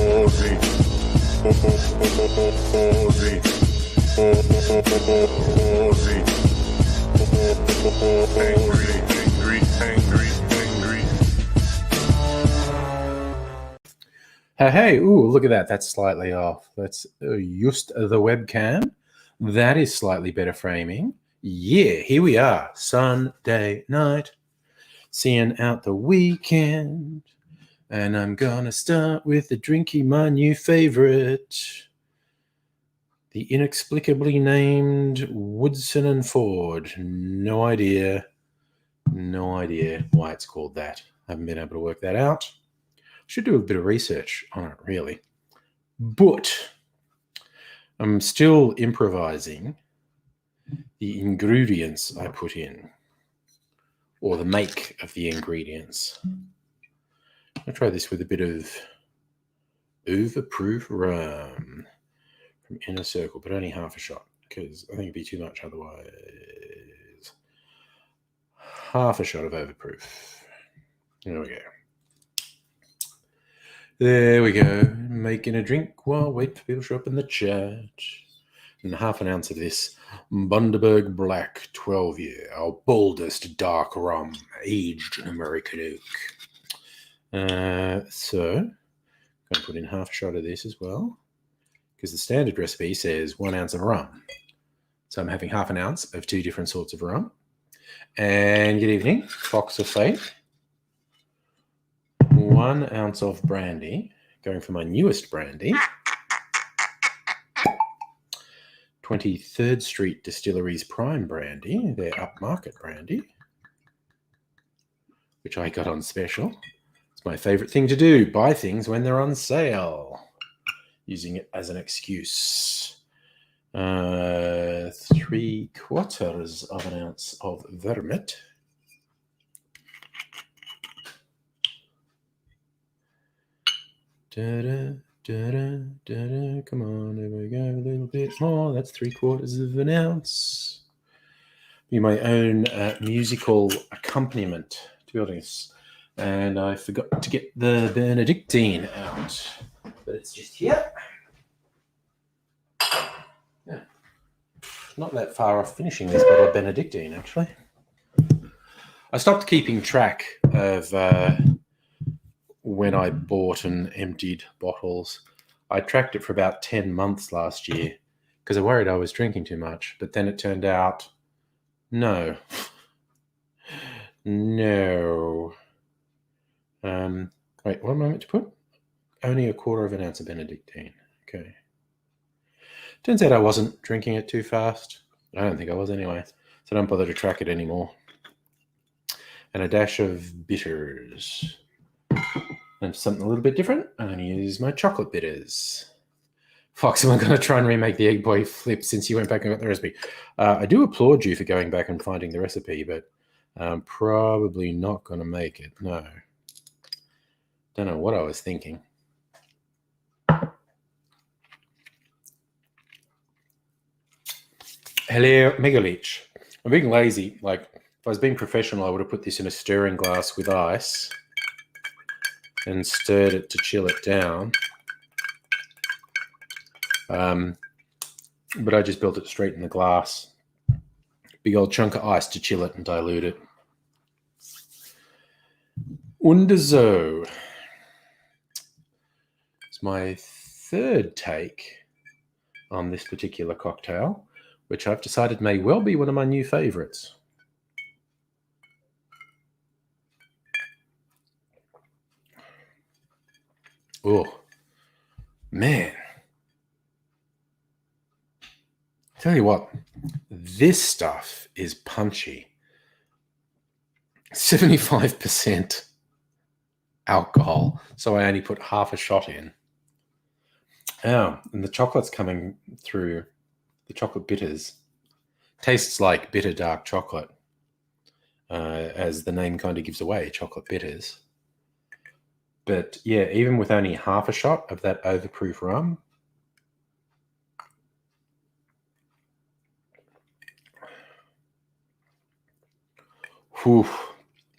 Aussie. Hey, ooh, look at that. That's slightly off. Let's adjust the webcam. That is slightly better framing. Yeah, here we are. Sunday night, seeing out the weekend. And I'm gonna start with drinking my new favorite, the inexplicably named Woodson and Ford. No idea why it's called that. I haven't been able to work that out. Should do a bit of research on it, really. But I'm still improvising the ingredients I put in, or the make of the ingredients. I'll try this with a bit of overproof rum from Inner Circle, but only half a shot, because I think it'd be too much otherwise. Half a shot of overproof. There we go. There we go. Making a drink while wait for people to show up in the chat. And half an ounce of this Bundaberg Black 12-year, our boldest dark rum, aged in American oak. So, I'm going to put in half a shot of this as well, because the standard recipe says 1 ounce of rum. So I'm having half an ounce of two different sorts of rum. And good evening, Fox of Fate. 1 ounce of brandy, going for my newest brandy, 23rd Street Distillery's Prime Brandy, their upmarket brandy, which I got on special. It's my favorite thing to do, buy things when they're on sale, using it as an excuse. 3/4 of an ounce of vermouth. Come on, there we go, a little bit more. That's 3/4 of an ounce. Be my own musical accompaniment to this. And I forgot to get the Benedictine out, but it's just here. Yeah. Not that far off finishing this bottle of Benedictine, actually. I stopped keeping track of when I bought and emptied bottles. I tracked it for about 10 months last year because I worried I was drinking too much. But then it turned out, no. Wait, what am I meant to put? Only 1/4 of an ounce of Benedictine. Okay. Turns out I wasn't drinking it too fast. I don't think I was anyway. So I don't bother to track it anymore. And a dash of bitters. And something a little bit different, I'm going to use my chocolate bitters. Fox, am I going to try and remake the Egg Boy flip since you went back and got the recipe? I do applaud you for going back and finding the recipe, but I'm probably not going to make it, no. Don't know what I was thinking. Hello, Megaleech. I'm being lazy. Like, if I was being professional, I would have put this in a stirring glass with ice and stirred it to chill it down. But I just built it straight in the glass. Big old chunk of ice to chill it and dilute it. Underzo. It's my third take on this particular cocktail, which I've decided may well be one of my new favorites. Oh, man. Tell you what, this stuff is punchy. 75% alcohol, so I only put half a shot in. Oh, and the chocolate's coming through, the chocolate bitters. Tastes like bitter dark chocolate, as the name kind of gives away, chocolate bitters. But yeah, even with only half a shot of that overproof rum, Whew.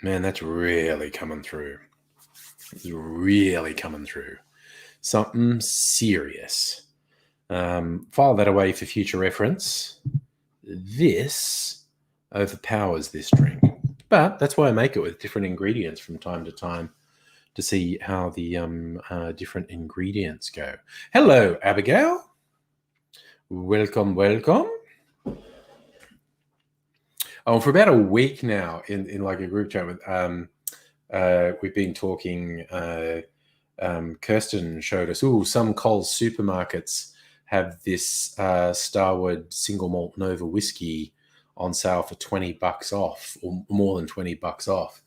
Man, that's really coming through. It's really coming through. Something serious. File that away for future reference. This overpowers this drink. But that's why I make it with different ingredients from time to time to see how the different ingredients go. Hello, Abigail. Welcome, welcome. Oh, for about a week now in like a group chat with we've been talking. Kirsten showed us, some Coles supermarkets have this Starward single malt Nova whiskey on sale for $20 off, or more than $20 off.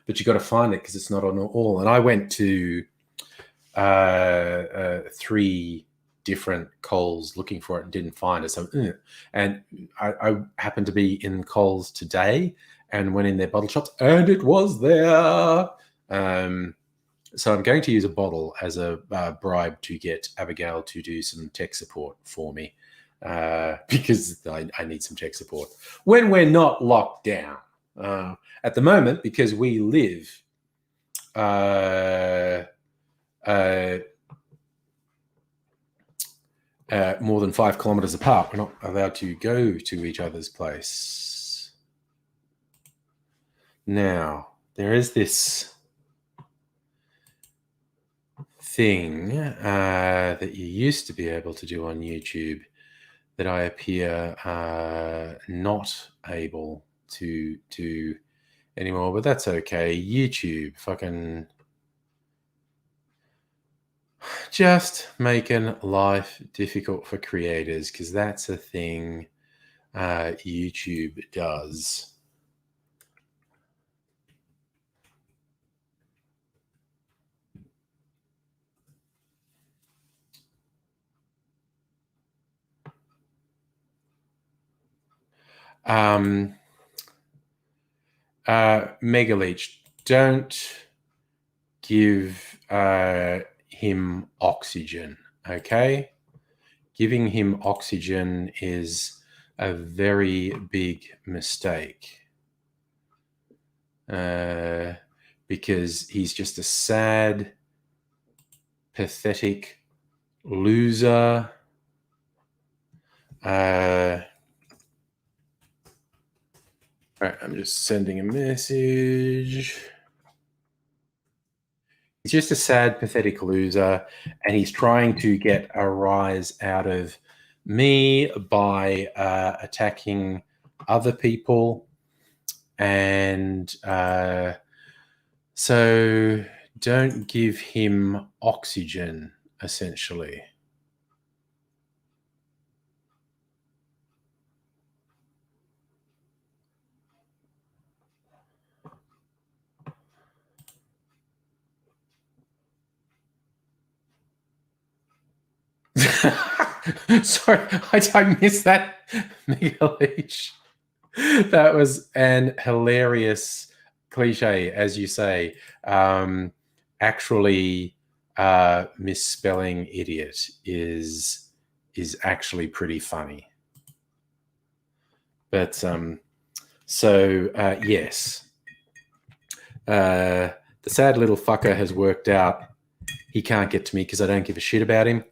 But you got to find it because it's not on all. And I went to 3 different Coles looking for it and didn't find it. So, and I happened to be in Coles today and went in their bottle shops, and it was there. So I'm going to use a bottle as a bribe to get Abigail to do some tech support for me, because I need some tech support when we're not locked down at the moment, because we live more than 5 kilometers apart. We're not allowed to go to each other's place. Now, there is this thing that you used to be able to do on YouTube that I appear not able to do anymore, but that's okay. YouTube fucking just making life difficult for creators, because that's a thing YouTube does. Mega Leech, don't give him oxygen, okay? Giving him oxygen is a very big mistake, because he's just a sad, pathetic loser. All right, I'm just sending a message. He's just a sad, pathetic loser, and he's trying to get a rise out of me by attacking other people. And so don't give him oxygen, essentially. Sorry, I missed that, Mega Leech. That was an hilarious cliche, as you say. Actually, misspelling idiot is actually pretty funny. But yes, the sad little fucker has worked out. He can't get to me because I don't give a shit about him.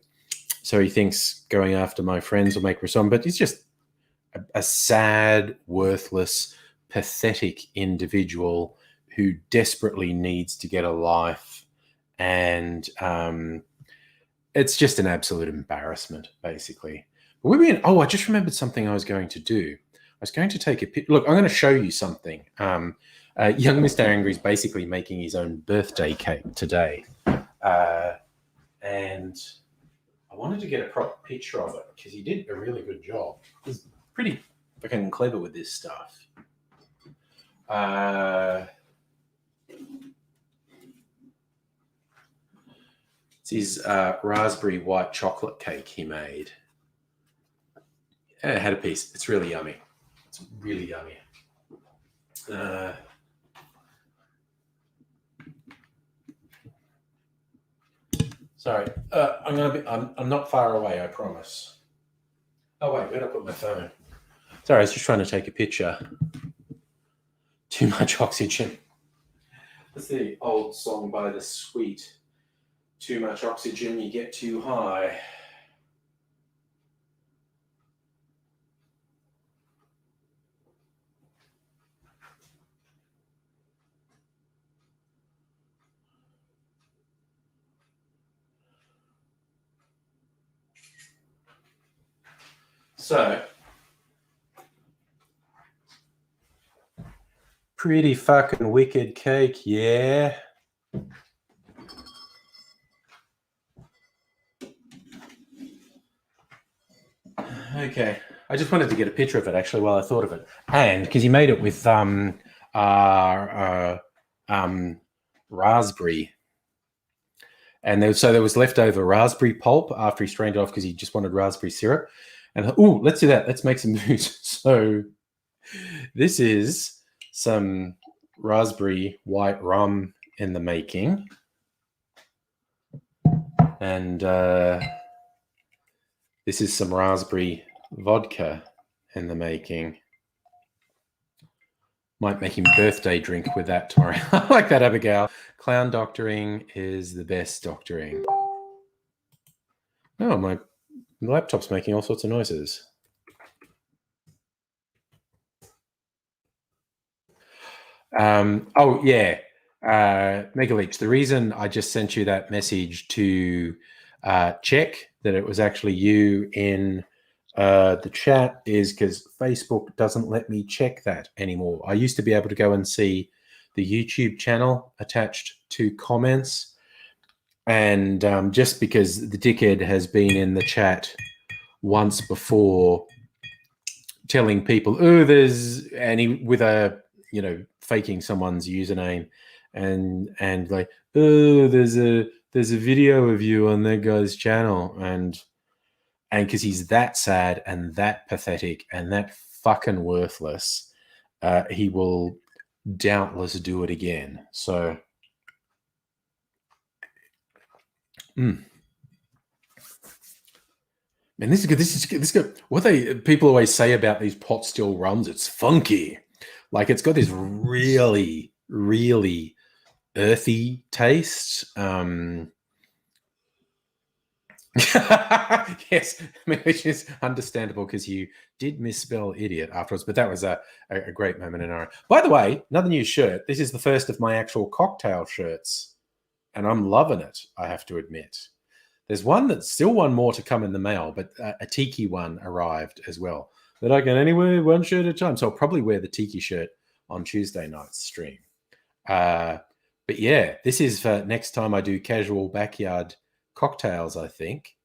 So he thinks going after my friends will make me respond, but he's just a sad, worthless, pathetic individual who desperately needs to get a life. And it's just an absolute embarrassment, basically. But I just remembered something I was going to do. I was going to take a picture. Look, I'm going to show you something. Young Mr. Angry is basically making his own birthday cake today. And I wanted to get a proper picture of it because he did a really good job. He's pretty fucking clever with this stuff. It's his raspberry white chocolate cake he made. I had a piece. It's really yummy. It's really yummy. Sorry, I'm not far away, I promise. Oh wait, where'd I put my phone? Sorry, I was just trying to take a picture Too much oxygen. That's the old song by The Sweet. Too much oxygen, you get too high. So, pretty fucking wicked cake, yeah. Okay, I just wanted to get a picture of it actually while I thought of it, and because he made it with raspberry, and there was leftover raspberry pulp after he strained it off because he just wanted raspberry syrup, and let's do that. Let's make some booze. So this is some raspberry white rum in the making, and this is some raspberry vodka in the making. Might make him birthday drink with that tomorrow. I like that, Abigail. Clown doctoring is the best doctoring. Oh, my laptop's making all sorts of noises. Oh, yeah. Megaleech, the reason I just sent you that message to check that it was actually you in the chat is because Facebook doesn't let me check that anymore. I used to be able to go and see the YouTube channel attached to comments, and just because the dickhead has been in the chat once before telling people, oh, with a, faking someone's username and like, oh, there's a video of you on that guy's channel, and because he's that sad and that pathetic and that fucking worthless, he will doubtless do it again. So, and this is good. This is good. What people always say about these pot still rums, it's funky. Like, it's got this really, really earthy taste. Yes, I mean, which is understandable because you did misspell idiot afterwards, but that was a great moment in our. By the way, another new shirt. This is the first of my actual cocktail shirts, and I'm loving it, I have to admit. There's still one more to come in the mail, but a tiki one arrived as well that I can only wear one shirt at a time. So I'll probably wear the tiki shirt on Tuesday night's stream. But yeah, this is for next time I do casual backyard cocktails, I think,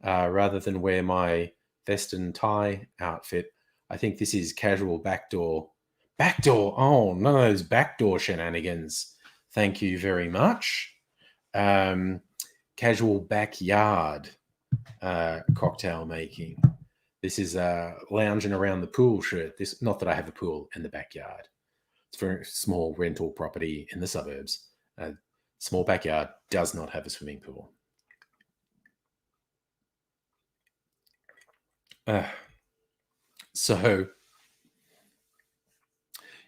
rather than wear my vest and tie outfit. I think this is casual backdoor. Oh, none of those backdoor shenanigans. Thank you very much. Casual backyard cocktail making. This is lounging around the pool shirt. Not that I have a pool in the backyard. It's a very small rental property in the suburbs. Small backyard, does not have a swimming pool. So,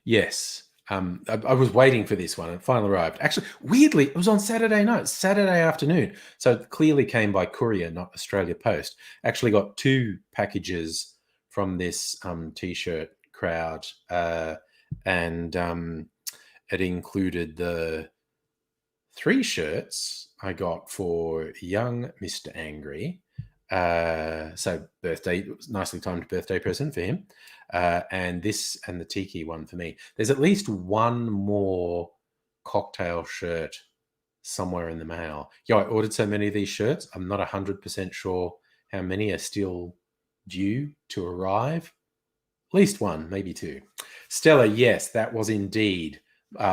yes, I was waiting for this one. It finally arrived. Actually, weirdly, it was on Saturday night, Saturday afternoon. So it clearly came by courier, not Australia Post. Actually got 2 packages from this T-shirt crowd, and it included the 3 shirts I got for young Mr. Angry. So birthday, it was nicely timed birthday present for him. And this and the tiki one for me. There's at least one more cocktail shirt somewhere in the mail. Yeah, I ordered so many of these shirts. I'm not 100% sure how many are still due to arrive. At least 1, maybe 2. Stella, yes, that was indeed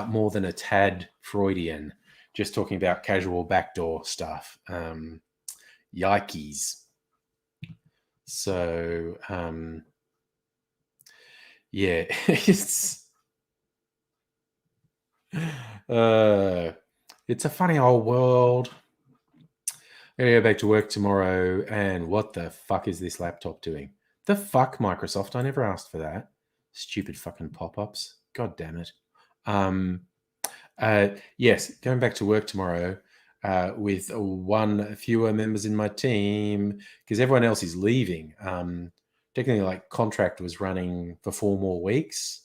more than a tad Freudian. Just talking about casual backdoor stuff. Yikes. So, yeah, it's a funny old world. I'm gonna go back to work tomorrow, and what the fuck is this laptop doing? The fuck, Microsoft? I never asked for that. Stupid fucking pop-ups. God damn it. Yes, going back to work tomorrow with one fewer members in my team because everyone else is leaving. Technically, like contract was running for 4 more weeks.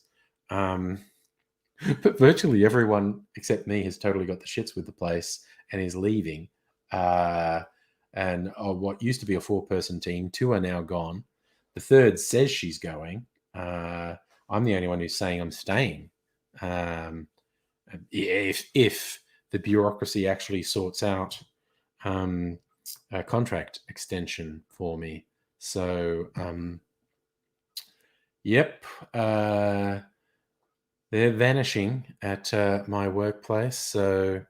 But virtually everyone except me has totally got the shits with the place and is leaving. And what used to be a 4-person team, 2 are now gone. The third says she's going. I'm the only one who's saying I'm staying. If the bureaucracy actually sorts out a contract extension for me. So, yep. They're vanishing at my workplace, so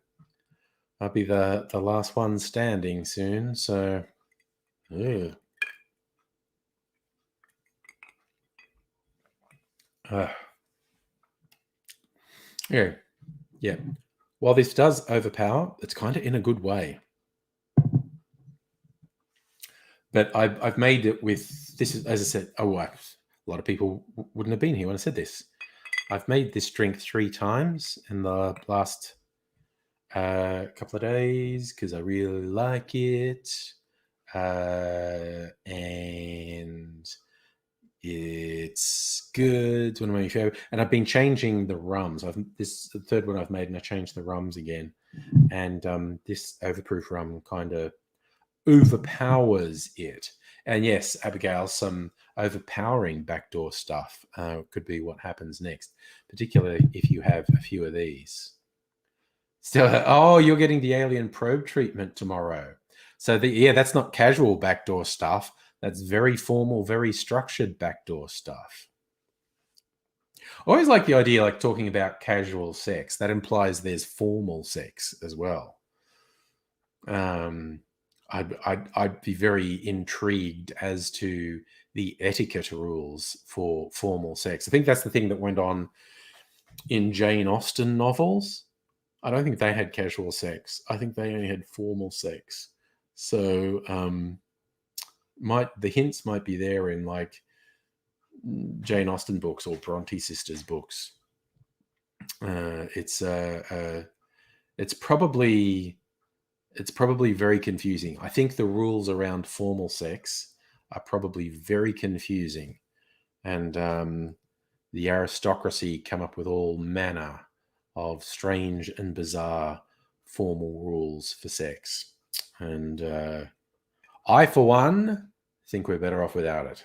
I'll be the last one standing soon. So, yeah. Yeah. While this does overpower, it's kind of in a good way. But I've made it with this. Is, as I said, a lot of people wouldn't have been here when I said this. I've made this drink 3 times in the last couple of days because I really like it, and it's good. It's one of my favorite. And I've been changing the rums. This is the third one I've made, and I changed the rums again. And this overproof rum kind of overpowers it. And yes, Abigail, some overpowering backdoor stuff could be what happens next, particularly if you have a few of these. Still, oh, you're getting the alien probe treatment tomorrow. So that's not casual backdoor stuff. That's very formal, very structured backdoor stuff. I always like the idea, like talking about casual sex. That implies there's formal sex as well. I'd be very intrigued as to the etiquette rules for formal sex. I think that's the thing that went on in Jane Austen novels. I don't think they had casual sex. I think they only had formal sex. So the hints might be there in like Jane Austen books or Bronte sisters books. It's probably very confusing. I think the rules around formal sex are probably very confusing, and the aristocracy come up with all manner of strange and bizarre formal rules for sex. And I, for one, think we're better off without it.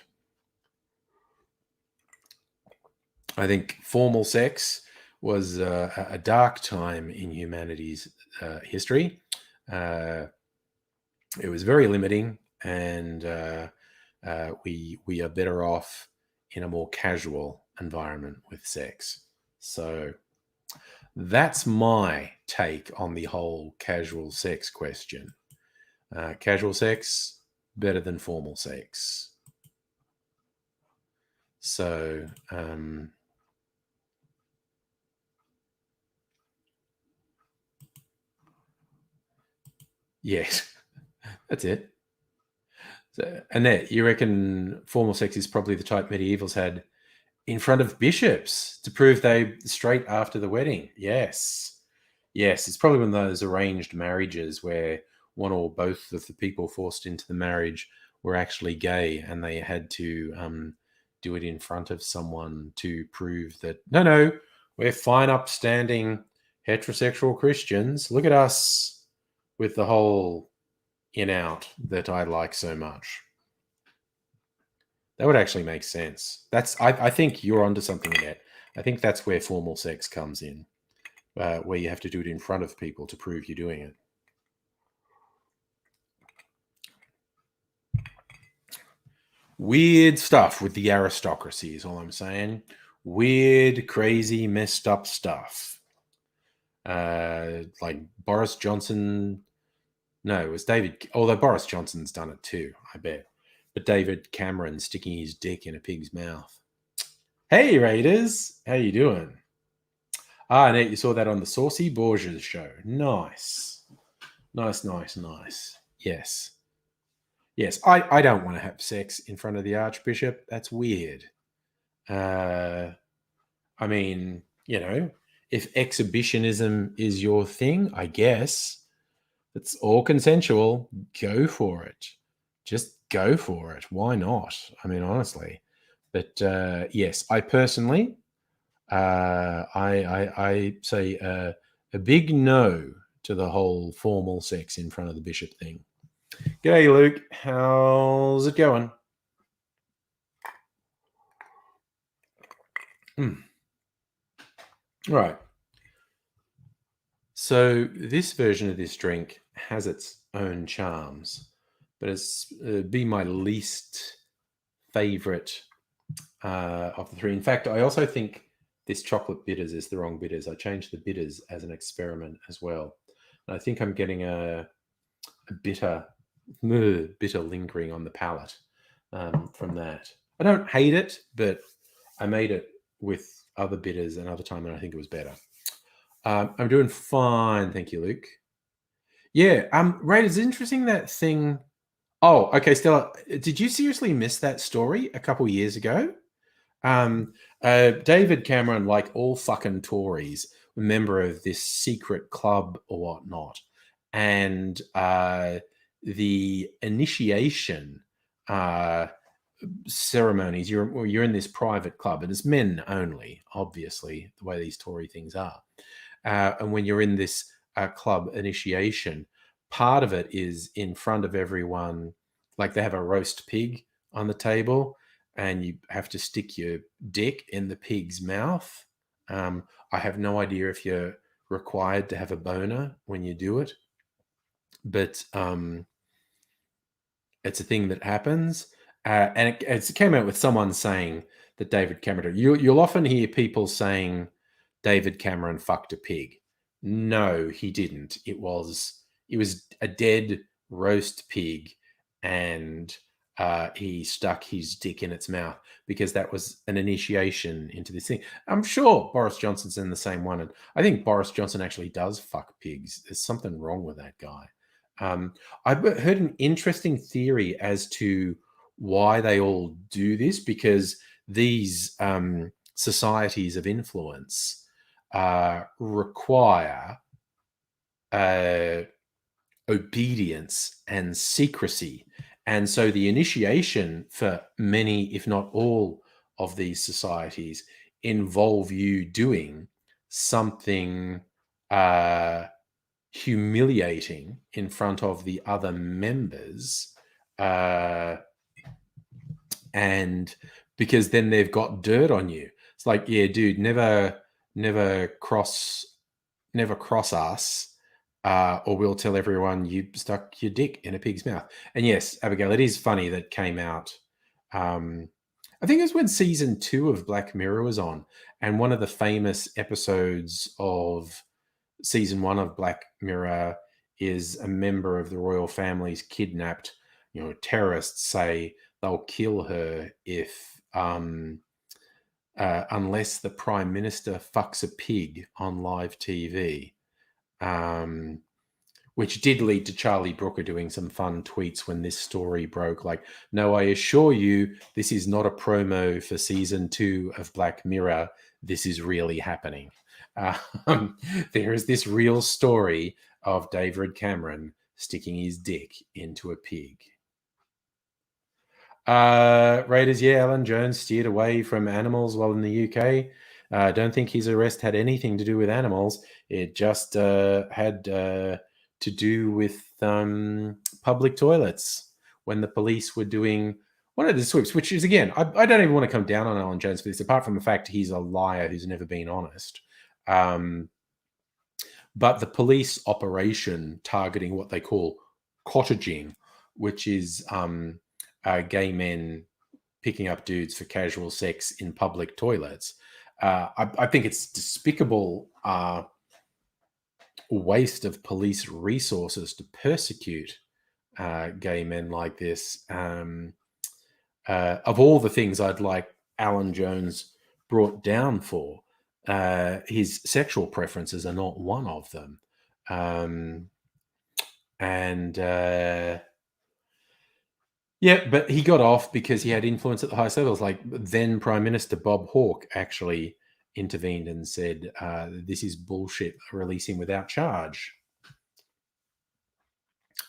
I think formal sex was a dark time in humanity's history. It was very limiting, and we are better off in a more casual environment with sex. So that's my take on the whole casual sex question. Casual sex, better than formal sex. So, yes, that's it. So, Annette, you reckon formal sex is probably the type medievals had in front of bishops to prove they straight after the wedding? Yes. It's probably one of those arranged marriages where one or both of the people forced into the marriage were actually gay, and they had to do it in front of someone to prove that no, we're fine, upstanding heterosexual Christians. Look at us with the whole in out that I like so much. That would actually make sense. I think you're onto something there. I think that's where formal sex comes in, where you have to do it in front of people to prove you're doing it. Weird stuff with the aristocracy is all I'm saying. Weird, crazy, messed up stuff. Like Boris Johnson. No, it was David. Although Boris Johnson's done it too, I bet. But David Cameron sticking his dick in a pig's mouth. Hey, Raiders. How you doing? Nate, you saw that on the Saucy Borgias show. Nice. Yes, I don't want to have sex in front of the Archbishop. That's weird. I mean, if exhibitionism is your thing, I guess it's all consensual. Go for it. Just go for it. Why not? I mean, honestly. But yes, I personally, I say a big no to the whole formal sex in front of the bishop thing. G'day, Luke. How's it going? Right. So this version of this drink has its own charms, but it's be my least favorite of the three. In fact, I also think this chocolate bitters is the wrong bitters. I changed the bitters as an experiment as well. And I think I'm getting a bitter lingering on the palate from that. I don't hate it, but I made it with other bitters another time and I think it was better. I'm doing fine, thank you, Luke. Yeah, Ray, it's interesting that thing. Oh, okay, Stella, did you seriously miss that story a couple years ago? David Cameron, like all fucking Tories, a member of this secret club or whatnot, and the initiation ceremonies. You're in this private club, and it's men only, obviously, the way these Tory things are. And when you're in this club initiation, part of it is in front of everyone, like they have a roast pig on the table, and you have to stick your dick in the pig's mouth. I have no idea if you're required to have a boner when you do it, but it's a thing that happens. And it came out with someone saying that David Cameron, you'll often hear people saying David Cameron fucked a pig. No, he didn't. It was a dead roast pig, and he stuck his dick in its mouth because that was an initiation into this thing. I'm sure Boris Johnson's in the same one, and I think Boris Johnson actually does fuck pigs. There's something wrong with that guy. I've heard an interesting theory as to why they all do this, because these societies of influence require obedience and secrecy. And so the initiation for many, if not all, of these societies involve you doing something humiliating in front of the other members, and because then they've got dirt on you. It's like, yeah, dude, never cross us, or we'll tell everyone you stuck your dick in a pig's mouth. And yes, Abigail, it is funny that came out. I think it was when season 2 of Black Mirror was on, and one of the famous episodes of season 1 of Black Mirror is a member of the royal family's kidnapped. Terrorists say they'll kill her if unless the prime minister fucks a pig on live TV, which did lead to Charlie Brooker doing some fun tweets when this story broke, like, no, I assure you, this is not a promo for season 2 of Black Mirror. This is really happening. There is this real story of David Cameron sticking his dick into a pig. Raiders, yeah, Alan Jones steered away from animals while in the UK. I don't think his arrest had anything to do with animals. It just had to do with public toilets when the police were doing one of the sweeps, which is, again, I don't even want to come down on Alan Jones for this, apart from the fact he's a liar who's never been honest. But the police operation targeting what they call cottaging, which is gay men picking up dudes for casual sex in public toilets. I think it's despicable waste of police resources to persecute gay men like this. Of all the things I'd like Alan Jones brought down for, his sexual preferences are not one of them. Yeah, but he got off because he had influence at the highest levels. Like then Prime Minister Bob Hawke actually intervened and said, this is bullshit, release him without charge.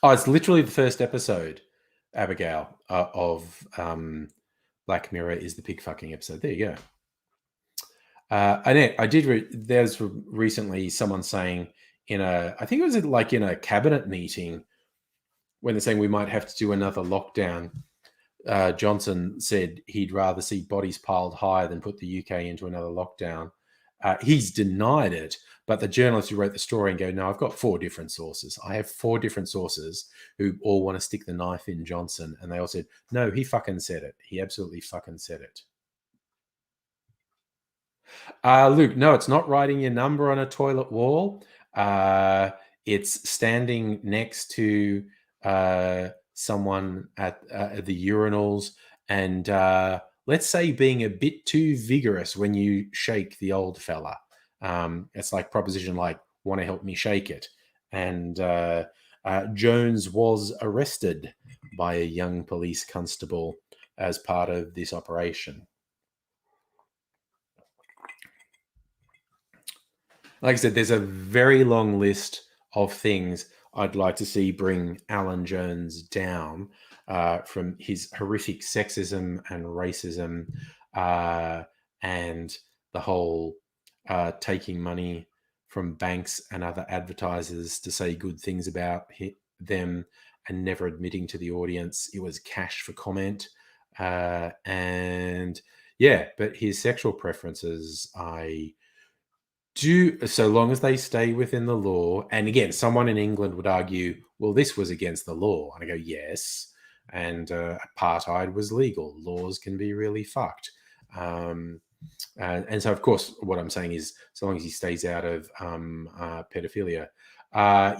Oh, it's literally the first episode, Abigail, of Black Mirror is the pig fucking episode. There you go. I did read, there's recently someone saying I think it was like in a cabinet meeting when they're saying we might have to do another lockdown. Johnson said he'd rather see bodies piled higher than put the UK into another lockdown. He's denied it, but the journalist who wrote the story and go, no, I've got 4 different sources. I have 4 different sources who all want to stick the knife in Johnson. And they all said, no, he fucking said it. He absolutely fucking said it. Luke, no, it's not writing your number on a toilet wall. It's standing next to someone at the urinals and let's say being a bit too vigorous when you shake the old fella. It's like proposition like, want to help me shake it. And Jones was arrested by a young police constable as part of this operation. Like I said, there's a very long list of things I'd like to see bring Alan Jones down from his horrific sexism and racism and the whole taking money from banks and other advertisers to say good things about them and never admitting to the audience it was cash for comment. And yeah, but his sexual preferences, I do, so long as they stay within the law. And again, someone in England would argue, well, this was against the law. And I go, yes. And apartheid was legal. Laws can be really fucked. And so, of course, what I'm saying is, so long as he stays out of pedophilia.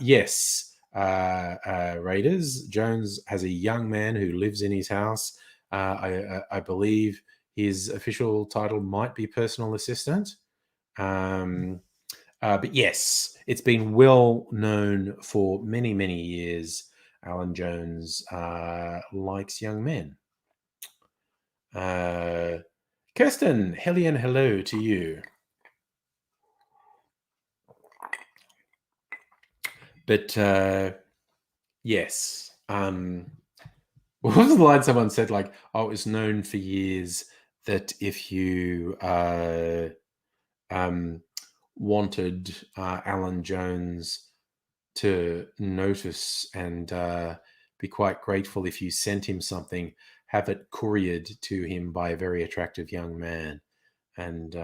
Yes, Raiders, Jones has a young man who lives in his house. I believe his official title might be personal assistant. But yes, it's been well known for many, many years. Alan Jones likes young men. Kirsten, Hellion, hello to you. But yes, what was the line someone said? Like, oh, it was known for years that if you wanted Alan Jones to notice and be quite grateful if you sent him something, have it couriered to him by a very attractive young man. And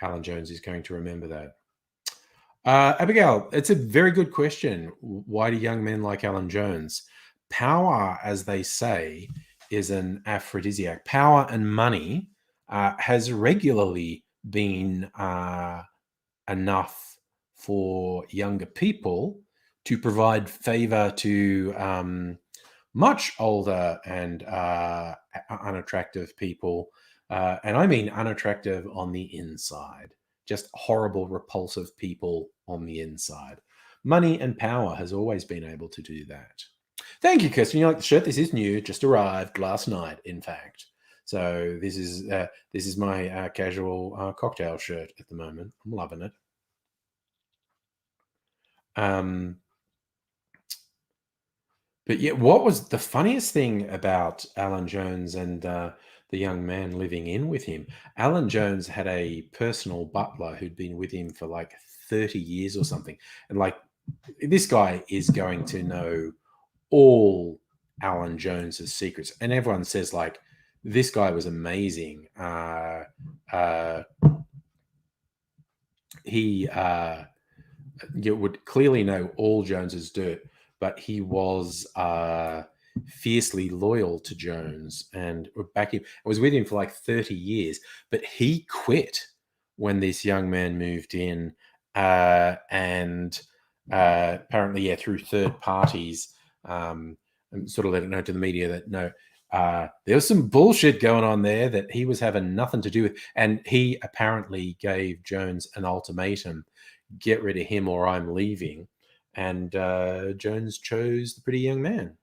Alan Jones is going to remember that. Abigail, it's a very good question. Why do young men like Alan Jones? Power, as they say, is an aphrodisiac. Power and money has regularly been enough for younger people to provide favor to much older and unattractive people. And I mean unattractive on the inside, just horrible, repulsive people on the inside. Money and power has always been able to do that. Thank you, Kirsten. You like the shirt? This is new, just arrived last night, in fact. So this is my casual cocktail shirt at the moment. I'm loving it. But yeah, what was the funniest thing about Alan Jones and the young man living in with him? Alan Jones had a personal butler who'd been with him for like 30 years or something. And like, this guy is going to know all Alan Jones's secrets. And everyone says like, this guy was amazing. He would clearly know all Jones's dirt, but he was fiercely loyal to Jones and was with him for like 30 years. But he quit when this young man moved in, and apparently, yeah, through third parties, and sort of let it know to the media that no, there was some bullshit going on there that he was having nothing to do with. And he apparently gave Jones an ultimatum: get rid of him or I'm leaving. And Jones chose the pretty young man.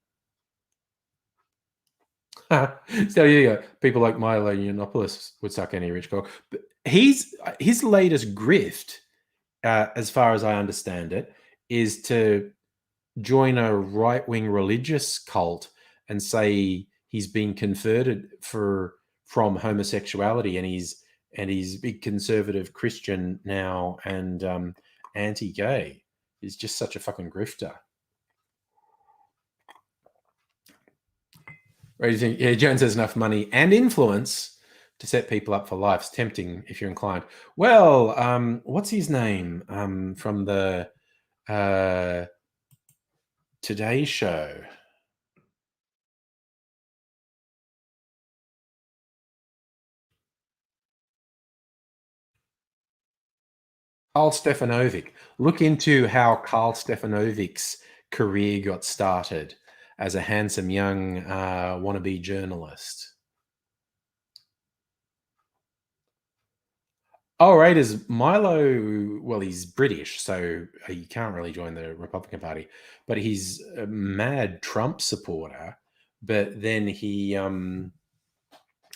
So yeah, people like Milo Yiannopoulos would suck any rich cock. But his latest grift, as far as I understand it, is to join a right-wing religious cult and say he's been converted from homosexuality, and he's a big conservative Christian now, and anti-gay. He's just such a fucking grifter. What do you think? Yeah, Jones has enough money and influence to set people up for life. It's tempting if you're inclined. Well, what's his name from the Today Show? Karl Stefanovic. Look into how Karl Stefanovic's career got started as a handsome young wannabe journalist. Oh, right, is Milo, well, he's British, so he can't really join the Republican Party, but he's a mad Trump supporter. But then he,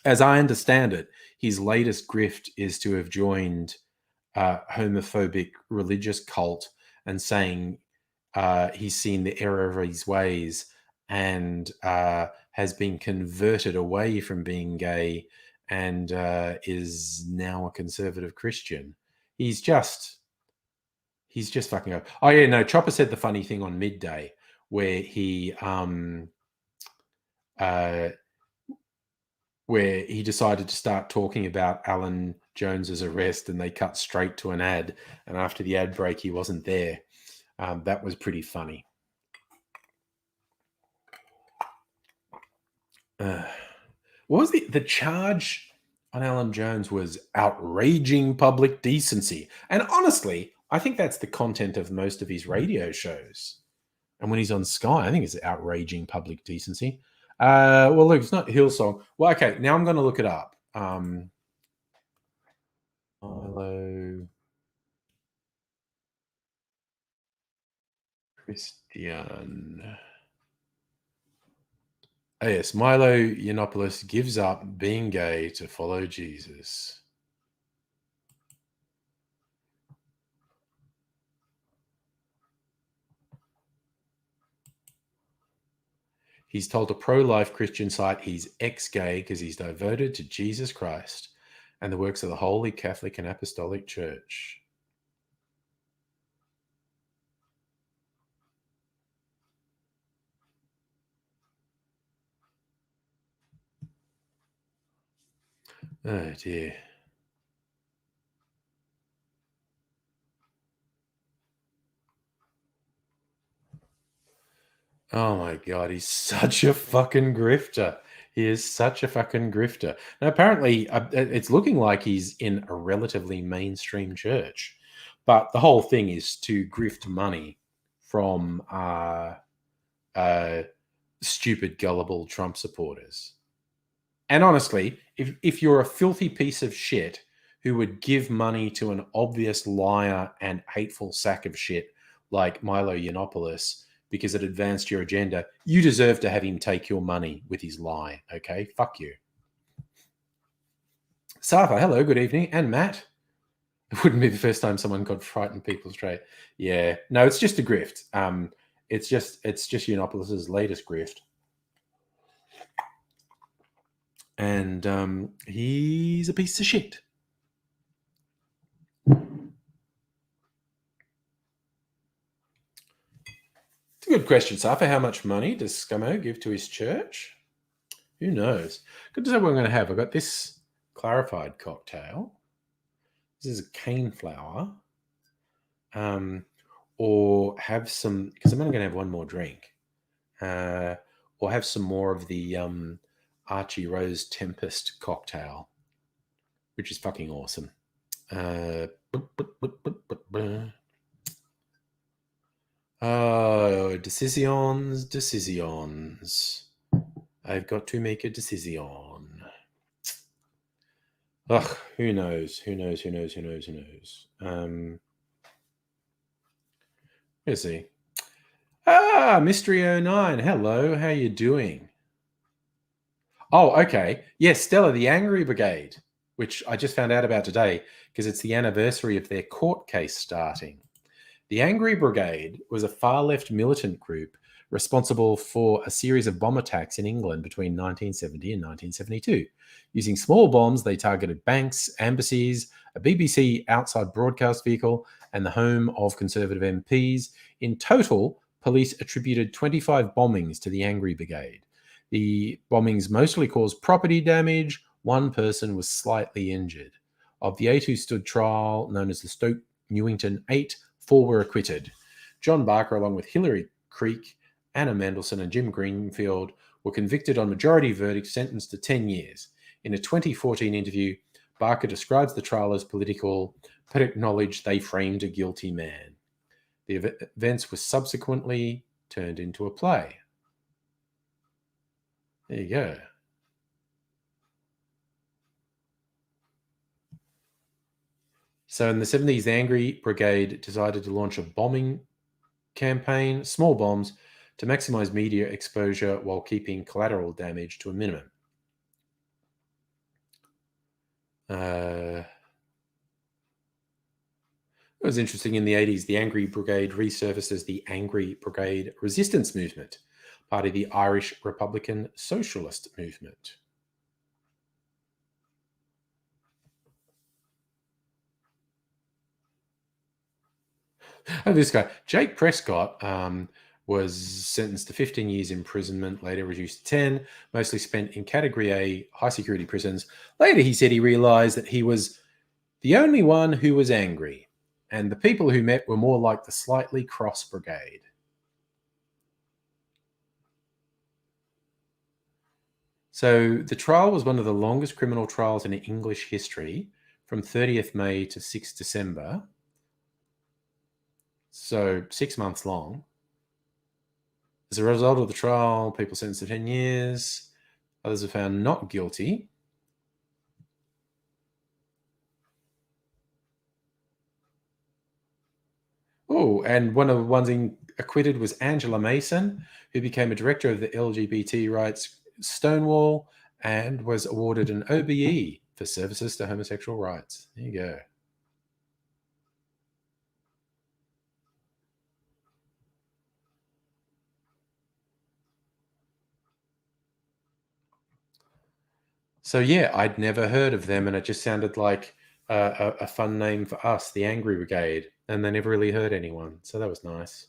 as I understand it, his latest grift is to have joined a homophobic religious cult and saying he's seen the error of his ways and has been converted away from being gay and is now a conservative Christian. He's just fucking up. Oh yeah, no. Chopper said the funny thing on Midday where he decided to start talking about Alan Jones's arrest, and they cut straight to an ad. And after the ad break, he wasn't there. That was pretty funny. What was the charge on Alan Jones? Was outraging public decency. And honestly, I think that's the content of most of his radio shows. And when he's on Sky, I think it's outraging public decency. Well, look, it's not Hillsong. Well, okay, now I'm going to look it up. Milo Christian. Oh, yes, Milo Yiannopoulos gives up being gay to follow Jesus. He's told a pro-life Christian site he's ex-gay because he's devoted to Jesus Christ and the works of the Holy Catholic and Apostolic Church. Oh, dear. Oh, my God. He's such a fucking grifter. He is such a fucking grifter. Now, apparently, it's looking like he's in a relatively mainstream church. But the whole thing is to grift money from stupid, gullible Trump supporters. And honestly, if you're a filthy piece of shit who would give money to an obvious liar and hateful sack of shit like Milo Yiannopoulos because it advanced your agenda, you deserve to have him take your money with his lie, okay? Fuck you. Safa, hello, good evening. And Matt. It wouldn't be the first time someone got frightened people straight. Yeah. No, it's just a grift. It's just Yiannopoulos' latest grift. And he's a piece of shit. It's a good question, Safa. How much money does Scummo give to his church? Who knows? Good to know what I'm going to have. I've got this clarified cocktail. This is a cane flower. Or have some, because I'm only going to have one more drink. Or have some more of the Archie Rose Tempest cocktail, which is fucking awesome. Oh, decisions. I've got to make a decision. Ugh, who knows? Let's see. Mystery 09. Hello, how you doing? Oh, okay. Yes, Stella, the Angry Brigade. which I just found out about today because it's the anniversary of their court case starting. The Angry Brigade was a far-left militant group responsible for a series of bomb attacks in England between 1970 and 1972. Using small bombs, they targeted banks, embassies, a BBC outside broadcast vehicle, and the home of Conservative MPs. In total, police attributed 25 bombings to the Angry Brigade. The bombings mostly caused property damage. One person was slightly injured. Of the 8 who stood trial, known as the Stoke Newington 8, 4 were acquitted. John Barker, along with Hilary Creek, Anna Mendelsohn, and Jim Greenfield, were convicted on majority verdict, sentenced to 10 years. In a 2014 interview, Barker describes the trial as political, but acknowledged they framed a guilty man. The events were subsequently turned into a play. There you go. So in the 70s, the Angry Brigade decided to launch a bombing campaign, small bombs, to maximize media exposure while keeping collateral damage to a minimum. It was interesting, in the 80s, the Angry Brigade resurfaced as the Angry Brigade Resistance Movement, part of the Irish Republican Socialist Movement. And this guy, Jake Prescott, was sentenced to 15 years imprisonment, later reduced to 10, mostly spent in Category A high-security prisons. Later, he said he realized that he was the only one who was angry, and the people who met were more like the slightly cross brigade. So the trial was one of the longest criminal trials in English history, from 30th May to 6th December. So 6 months long. As a result of the trial, people sentenced to 10 years. Others were found not guilty. Oh, and one of the ones acquitted was Angela Mason, who became a director of the LGBT rights Stonewall and was awarded an OBE for services to homosexual rights. There you go. So yeah, I'd never heard of them, and it just sounded like a fun name for us, the Angry Brigade, and they never really hurt anyone, so that was nice.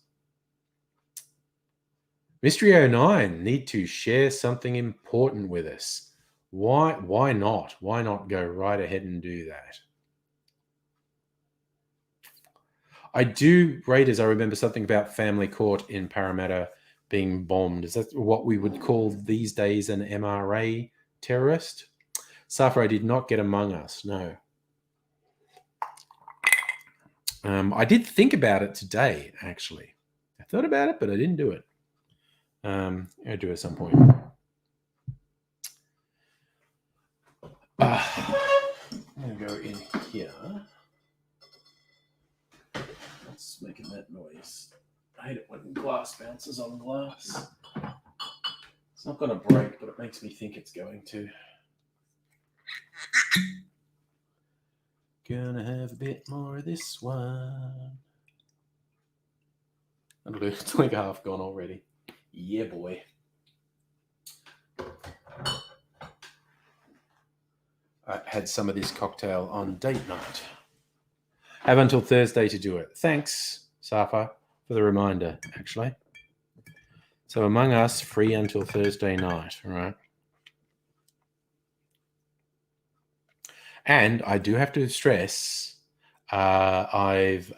Mystery 09 need to share something important with us. Why not? Why not go right ahead and do that? I do, Raiders, I remember something about Family Court in Parramatta being bombed. Is that what we would call these days an MRA terrorist? Safra did not get among us, no. I did think about it today, actually. I thought about it, but I didn't do it. I'll do it at some point. I'm going to go in here. What's making that noise? I hate it when glass bounces on glass. It's not going to break, but it makes me think it's going to. Gonna have a bit more of this one. That'll do. It's like half gone already. Yeah, boy. I had some of this cocktail on date night. Have until Thursday to do it. Thanks, Safa, for the reminder, actually. So Among Us, free until Thursday night, all right? And I do have to stress, I've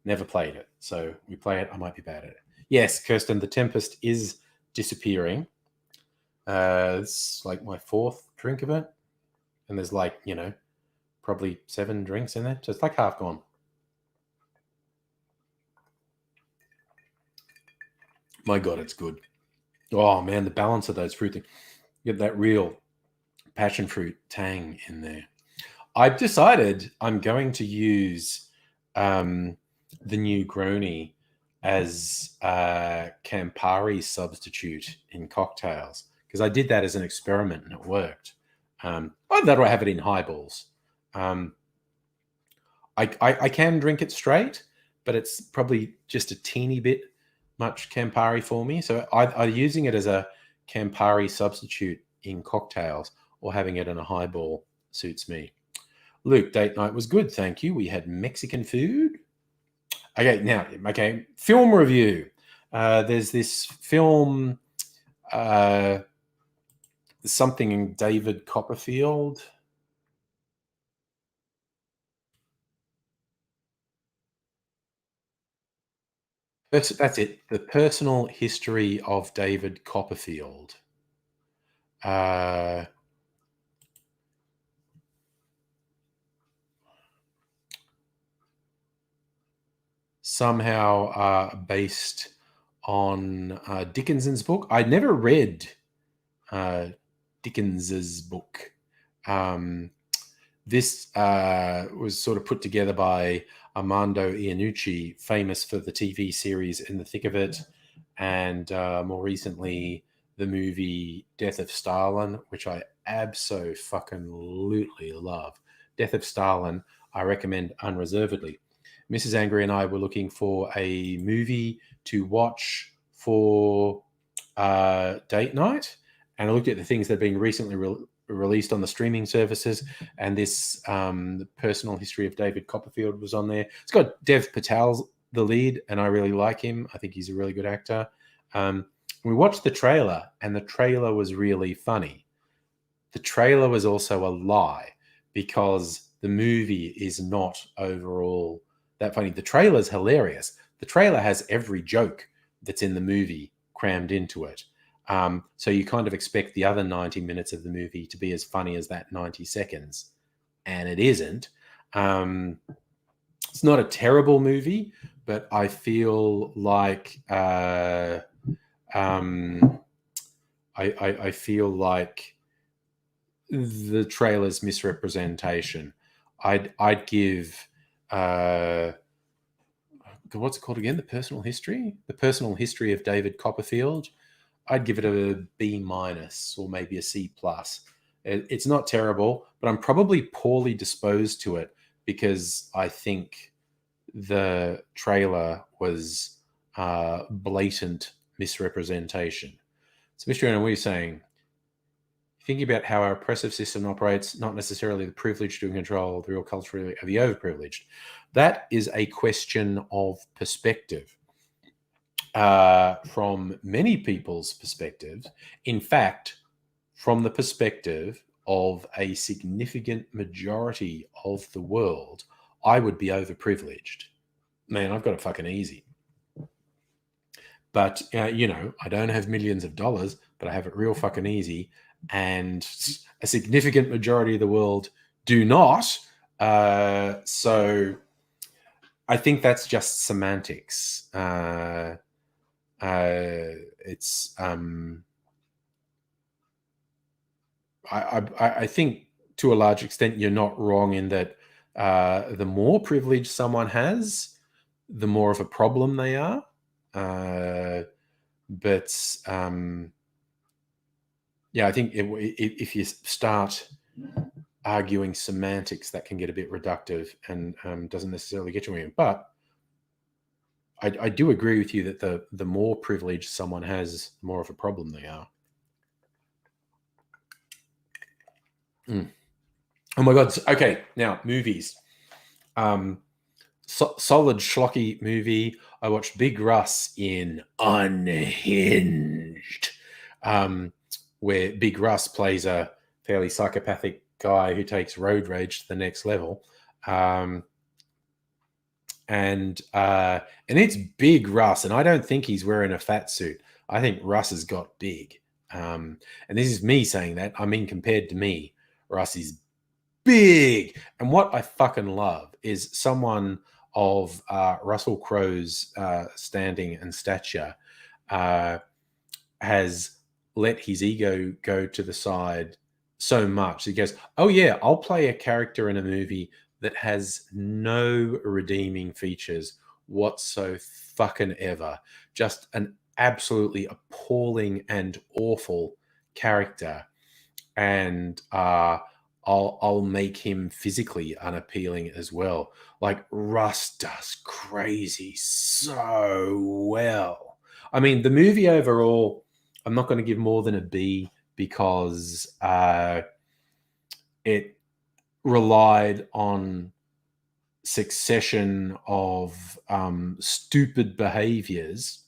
never played it. So we play it, I might be bad at it. Yes, Kirsten, the Tempest is disappearing. It's like my 4th drink of it. And there's like, probably 7 drinks in there. So it's like half gone. My God, it's good. Oh, man, the balance of those fruit things. You get that real passion fruit tang in there. I've decided I'm going to use the Negroni as a Campari substitute in cocktails, because I did that as an experiment and it worked. Either that or I have it in highballs. I can drink it straight, but it's probably just a teeny bit much Campari for me. So either using it as a Campari substitute in cocktails or having it in a highball suits me. Luke, date night was good, thank you. We had Mexican food. Okay, film review. There's this film, something in David Copperfield. That's it. The Personal History of David Copperfield. Somehow based on Dickinson's book. I never read Dickens's book. This was sort of put together by Armando Iannucci, famous for the TV series In the Thick of It, and more recently the movie Death of Stalin, which I abso-fucking-lutely love. Death of Stalin, I recommend unreservedly. Mrs. Angry and I were looking for a movie to watch for date night, and I looked at the things that have been recently released on the streaming services, and this the Personal History of David Copperfield was on there. It's got Dev Patel the lead, and I really like him. I think he's a really good actor. We watched the trailer, and the trailer was really funny. The trailer was also a lie, because the movie is not overall that funny. The trailer's hilarious. The trailer has every joke that's in the movie crammed into it. So you kind of expect the other 90 minutes of the movie to be as funny as that 90 seconds. And it isn't. It's not a terrible movie, but I feel like I feel like the trailer's misrepresentation. I'd give what's it called again? The Personal History? The Personal History of David Copperfield. I'd give it a B- or maybe a C+. It's not terrible, but I'm probably poorly disposed to it because I think the trailer was blatant misrepresentation. So, Mr. Anna, what are you saying? Thinking about how our oppressive system operates, not necessarily the privileged to control the real culture of the overprivileged. That is a question of perspective. From many people's perspectives, in fact, from the perspective of a significant majority of the world, I would be overprivileged. Man, I've got it fucking easy. But, I don't have millions of dollars, but I have it real fucking easy. And a significant majority of the world do not. So I think that's just semantics. It's I think to a large extent you're not wrong in that the more privilege someone has, the more of a problem they are. But I think if you start arguing semantics, that can get a bit reductive and doesn't necessarily get you anywhere. But I do agree with you that the more privilege someone has, the more of a problem they are. Oh my God. Okay, now movies. Solid schlocky movie. I watched Big Russ in Unhinged, where Big Russ plays a fairly psychopathic guy who takes road rage to the next level. And it's Big Russ, and I don't think he's wearing a fat suit. I think Russ has got big. And this is me saying that. I mean, compared to me, Russ is big. And what I fucking love is someone of Russell Crowe's standing and stature has let his ego go to the side so much. He goes, oh yeah, I'll play a character in a movie that has no redeeming features whatsoever. Just an absolutely appalling and awful character. and I'll make him physically unappealing as well. Like Russ does crazy so well. I mean, the movie overall, I'm not going to give more than a B because it relied on succession of stupid behaviors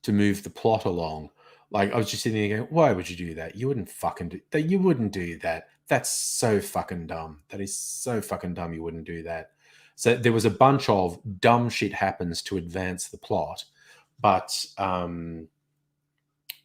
to move the plot along. Like I was just sitting there going, why would you do that? You wouldn't fucking do that. You wouldn't do that. That's so fucking dumb. That is so fucking dumb. You wouldn't do that. So there was a bunch of dumb shit happens to advance the plot, but man,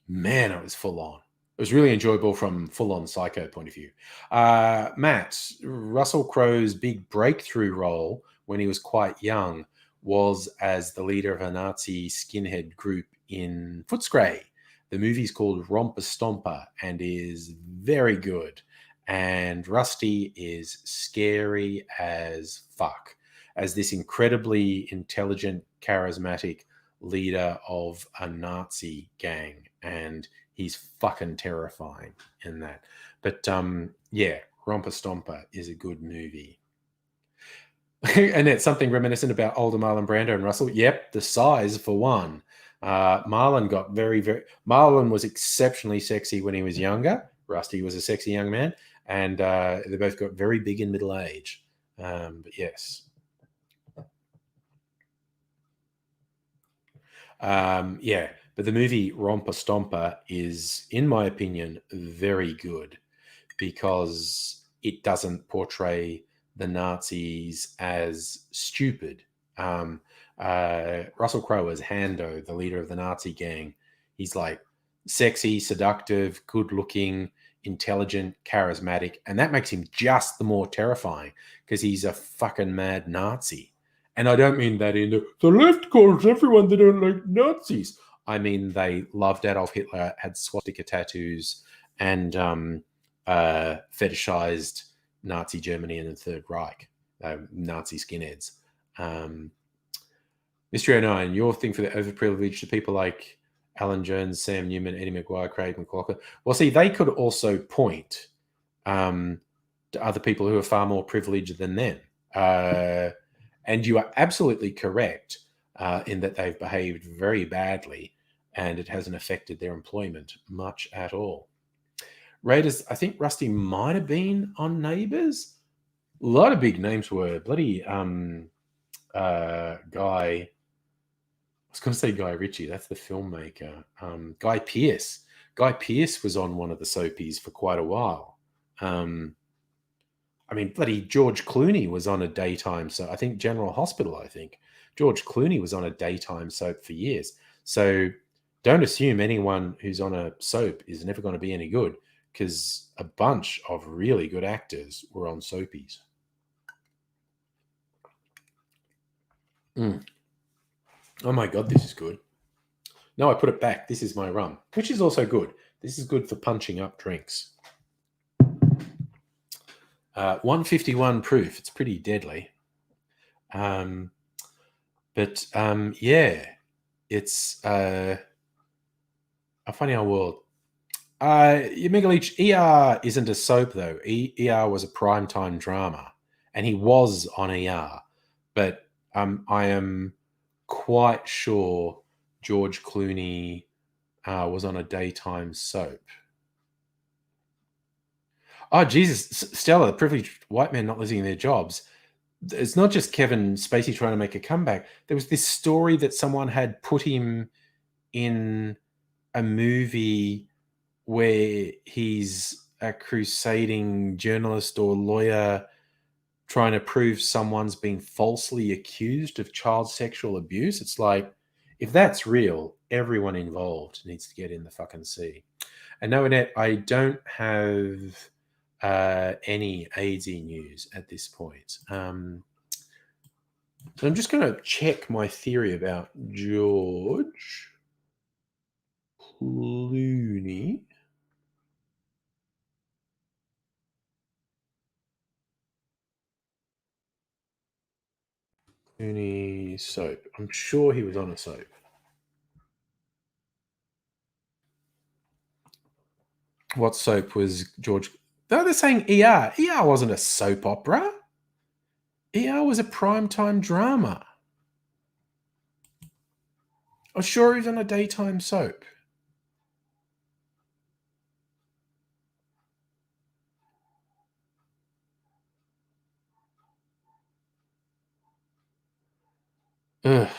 it was full on. It was really enjoyable from full on psycho point of view. Matt, Russell Crowe's big breakthrough role when he was quite young was as the leader of a Nazi skinhead group in Footscray. The movie's called Romper Stomper and is very good. And Rusty is scary as fuck as this incredibly intelligent, charismatic leader of a Nazi gang. And he's fucking terrifying in that. But yeah, Romper Stomper is a good movie. And it's something reminiscent about older Marlon Brando and Russell. Yep, the size for one. Marlon got Marlon was exceptionally sexy when he was younger. Rusty was a sexy young man, and they both got very big in middle age. But yes. Yeah, but the movie Romper Stomper is, in my opinion, very good because it doesn't portray the Nazis as stupid. Russell Crowe as Hando, the leader of the Nazi gang, he's like sexy, seductive, good looking, intelligent, charismatic, and that makes him just the more terrifying because he's a fucking mad Nazi. And I don't mean that in the left calls everyone they don't like Nazis. I mean they loved Adolf Hitler, had swastika tattoos, and fetishized Nazi Germany and the Third Reich, Nazi skinheads. Mystery 09, your thing for the overprivileged to people like Alan Jones, Sam Newman, Eddie McGuire, Craig McLaughlin. Well, see, they could also point to other people who are far more privileged than them. And you are absolutely correct in that they've behaved very badly and it hasn't affected their employment much at all. Raiders, I think Rusty might have been on Neighbours. A lot of big names were. Bloody Guy. I was going to say Guy Ritchie. That's the filmmaker. Guy Pearce. Guy Pearce was on one of the soapies for quite a while. I mean, bloody George Clooney was on a daytime soap. I think General Hospital, I think. George Clooney was on a daytime soap for years. So don't assume anyone who's on a soap is never going to be any good because a bunch of really good actors were on soapies. Oh my God, this is good. No, I put it back. This is my rum, which is also good. This is good for punching up drinks. 151 proof. It's pretty deadly. But yeah, it's a funny old world. Miguelich, ER isn't a soap though. ER was a primetime drama, and he was on ER. But I am quite sure George Clooney was on a daytime soap. Oh, Jesus, Stella, the privileged white men not losing their jobs. It's not just Kevin Spacey trying to make a comeback. There was this story that someone had put him in a movie where he's a crusading journalist or lawyer trying to prove someone's been falsely accused of child sexual abuse. It's like, if that's real, everyone involved needs to get in the fucking sea. And no, Annette, I don't have any AIDSy news at this point. So I'm just going to check my theory about George Clooney. Clooney soap. I'm sure he was on a soap. What soap was George? No, they're saying ER. ER wasn't a soap opera. ER was a primetime drama. I was sure he was on a daytime soap. Ugh.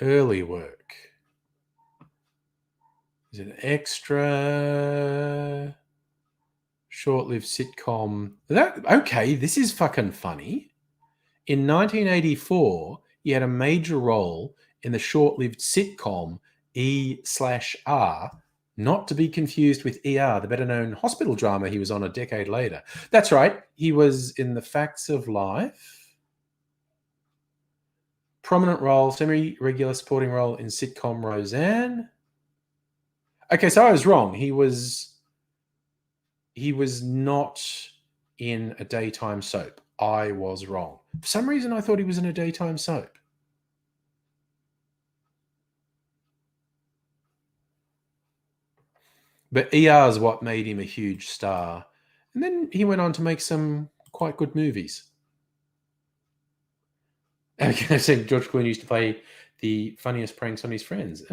Early work. Is it an extra short-lived sitcom? Okay, this is fucking funny. In 1984, he had a major role in the short-lived sitcom E/R, not to be confused with ER, the better-known hospital drama he was on a decade later. That's right, he was in The Facts of Life. Prominent role, semi-regular supporting role in sitcom Roseanne. Okay, so I was wrong. He was not in a daytime soap. I was wrong. For some reason, I thought he was in a daytime soap. But ER is what made him a huge star. And then he went on to make some quite good movies. Okay, I said George Clooney used to play the funniest pranks on his friends.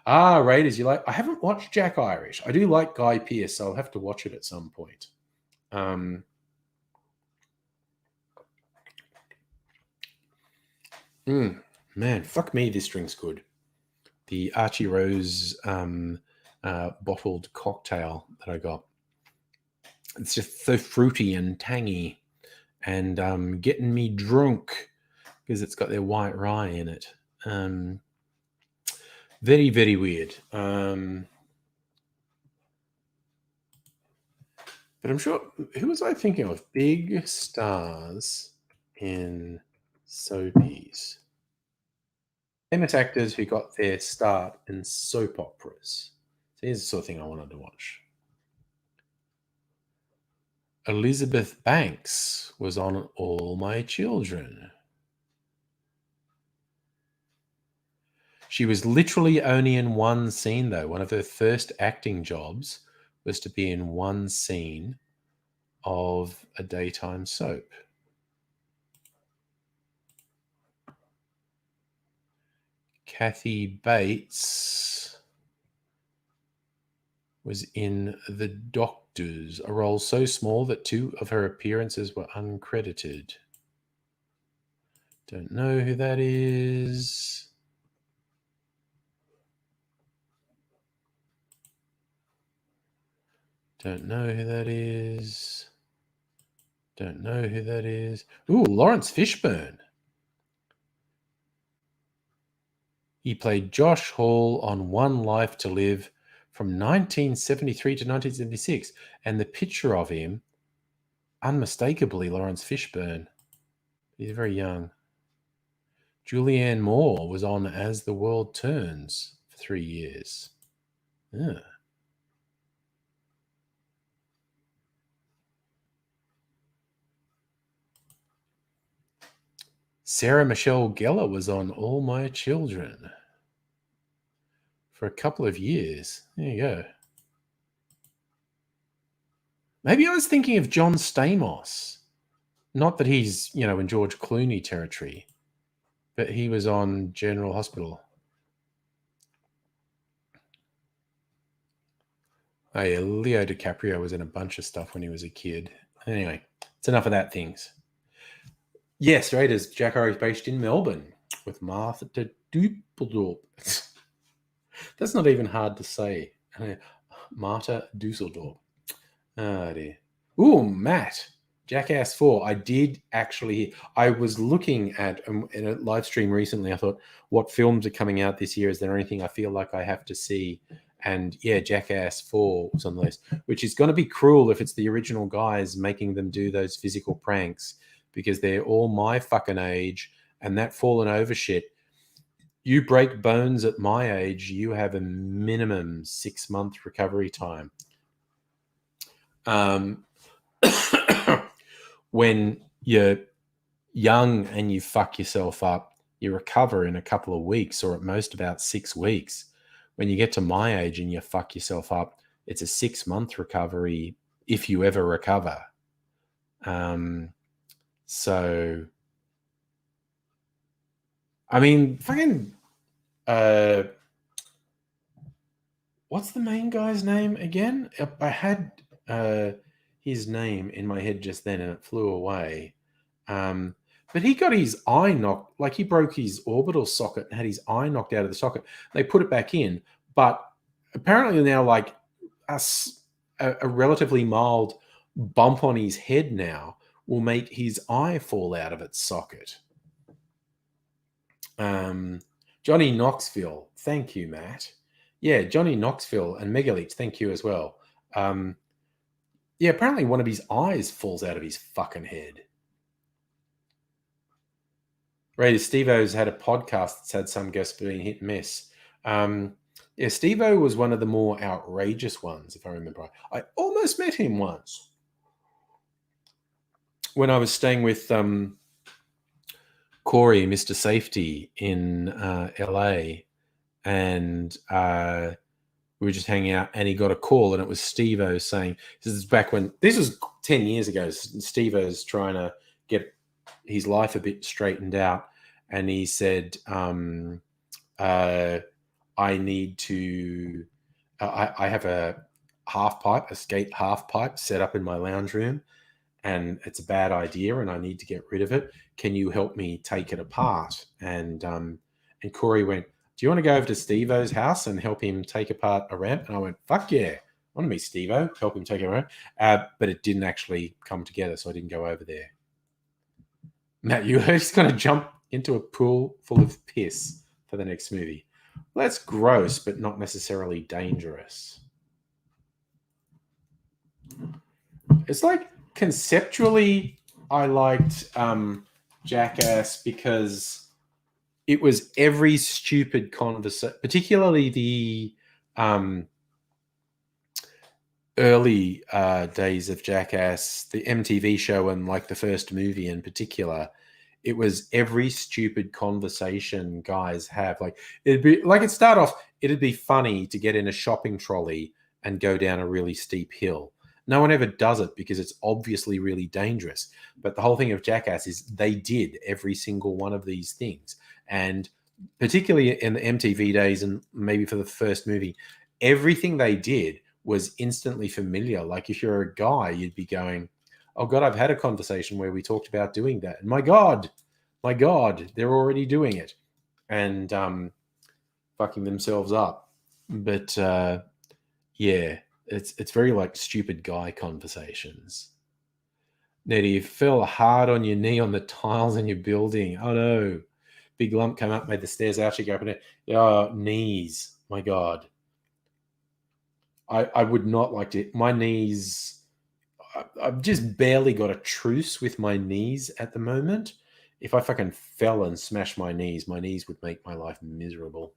Raiders, you like? I haven't watched Jack Irish. I do like Guy Pearce, so I'll have to watch it at some point. Man, fuck me, this drink's good. The Archie Rose bottled cocktail that I got. It's just so fruity and tangy and getting me drunk because it's got their white rye in it. Very, very weird. But I'm sure, who was I thinking of? Big stars in soapies. Famous actors who got their start in soap operas. So here's the sort of thing I wanted to watch. Elizabeth Banks was on All My Children. She was literally only in one scene, though. One of her first acting jobs was to be in one scene of a daytime soap. Kathy Bates was in The Doctors, a role so small that 2 of her appearances were uncredited. Don't know who that is. Don't know who that is. Don't know who that is. Ooh, Laurence Fishburne. He played Josh Hall on One Life to Live from 1973 to 1976. And the picture of him, unmistakably Laurence Fishburne. He's very young. Julianne Moore was on As the World Turns for 3 years. Yeah. Sarah Michelle Gellar was on All My Children for a couple of years. There you go. Maybe I was thinking of John Stamos. Not that he's, in George Clooney territory, but he was on General Hospital. Oh, yeah, Leo DiCaprio was in a bunch of stuff when he was a kid. Anyway, it's enough of that things. Yes, Raiders. Jack Irish based in Melbourne with Martha Dusseldorp. That's not even hard to say. Marta Dusseldorp. Oh, dear. Ooh, Matt. Jackass 4. I did actually. I was looking at in a live stream recently. I thought, what films are coming out this year? Is there anything I feel like I have to see? And yeah, Jackass 4 was on the list, which is going to be cruel if it's the original guys making them do those physical pranks because they're all my fucking age and that fallen over shit. You break bones at my age, you have a minimum 6-month recovery time. When you're young and you fuck yourself up, you recover in a couple of weeks or at most about 6 weeks. when you get to my age and you fuck yourself up, it's a 6-month recovery if you ever recover. So, I mean, fucking, what's the main guy's name again? I had his name in my head just then and it flew away. But he got his eye knocked, like he broke his orbital socket and had his eye knocked out of the socket. They put it back in, but apparently now, like a relatively mild bump on his head now will make his eye fall out of its socket. Johnny Knoxville, thank you, Matt. Yeah, Johnny Knoxville and Megaleech, thank you as well. Yeah, apparently one of his eyes falls out of his fucking head. Right, Steve-O's had a podcast that's had some guests being hit and miss. Yeah, Steve-O was one of the more outrageous ones, if I remember right. I almost met him once when I was staying with Corey, Mr. Safety, in LA, and we were just hanging out, and he got a call, and it was Steve-O saying, this is back when, this was 10 years ago, Steve-O's trying to get his life a bit straightened out, and he said, I need to, I have a skate half pipe set up in my lounge room, and it's a bad idea and I need to get rid of it. Can you help me take it apart? And Corey went, do you want to go over to Steve-O's house and help him take apart a ramp? And I went, fuck yeah. I want to meet Steve-O, help him take it around. But it didn't actually come together, so I didn't go over there. Matt, you're just going to jump into a pool full of piss for the next movie. Well, that's gross, but not necessarily dangerous. It's like, conceptually, I liked Jackass because it was every stupid conversation, particularly the early days of Jackass, the MTV show, and like the first movie in particular. It was every stupid conversation guys have. Like it'd be like, it'd be funny to get in a shopping trolley and go down a really steep hill. No one ever does it because it's obviously really dangerous. But the whole thing of Jackass is they did every single one of these things. And particularly in the MTV days and maybe for the first movie, everything they did was instantly familiar. Like if you're a guy, you'd be going, oh God, I've had a conversation where we talked about doing that. And my God, they're already doing it and fucking themselves up. But yeah, it's very like stupid guy conversations. Nettie, you fell hard on your knee on the tiles in your building. Oh no. Big lump came up, made the stairs actually go up in it. Oh, knees. My God. I would not like to. My knees, I've just barely got a truce with my knees at the moment. If I fucking fell and smashed my knees would make my life miserable.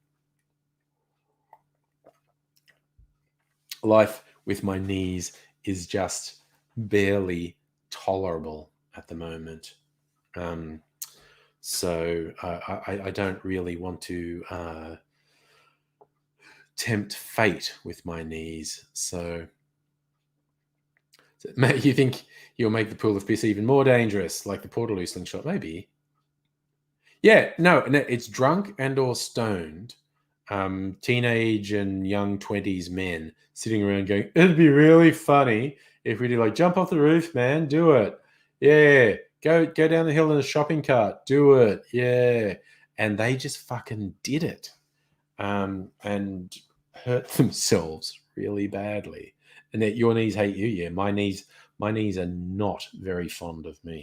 Life with my knees is just barely tolerable at the moment. So I don't really want to tempt fate with my knees. So you think you'll make the pool of piss even more dangerous, like the Portaloo slingshot? Maybe. Yeah, no, it's drunk and or stoned. Teenage and young 20s men sitting around going, it'd be really funny if we did like jump off the roof, man, do it. Yeah, go down the hill in a shopping cart, do it. Yeah. And they just fucking did it and hurt themselves really badly. And that your knees hate you. Yeah, my knees are not very fond of me.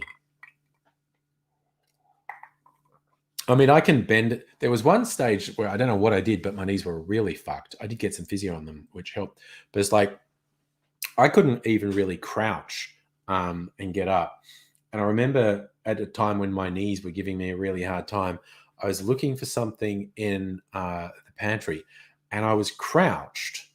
I mean, I can bend. There was one stage where I don't know what I did, but my knees were really fucked. I did get some physio on them, which helped. But it's like I couldn't even really crouch and get up. And I remember at a time when my knees were giving me a really hard time, I was looking for something in the pantry, and I was crouched,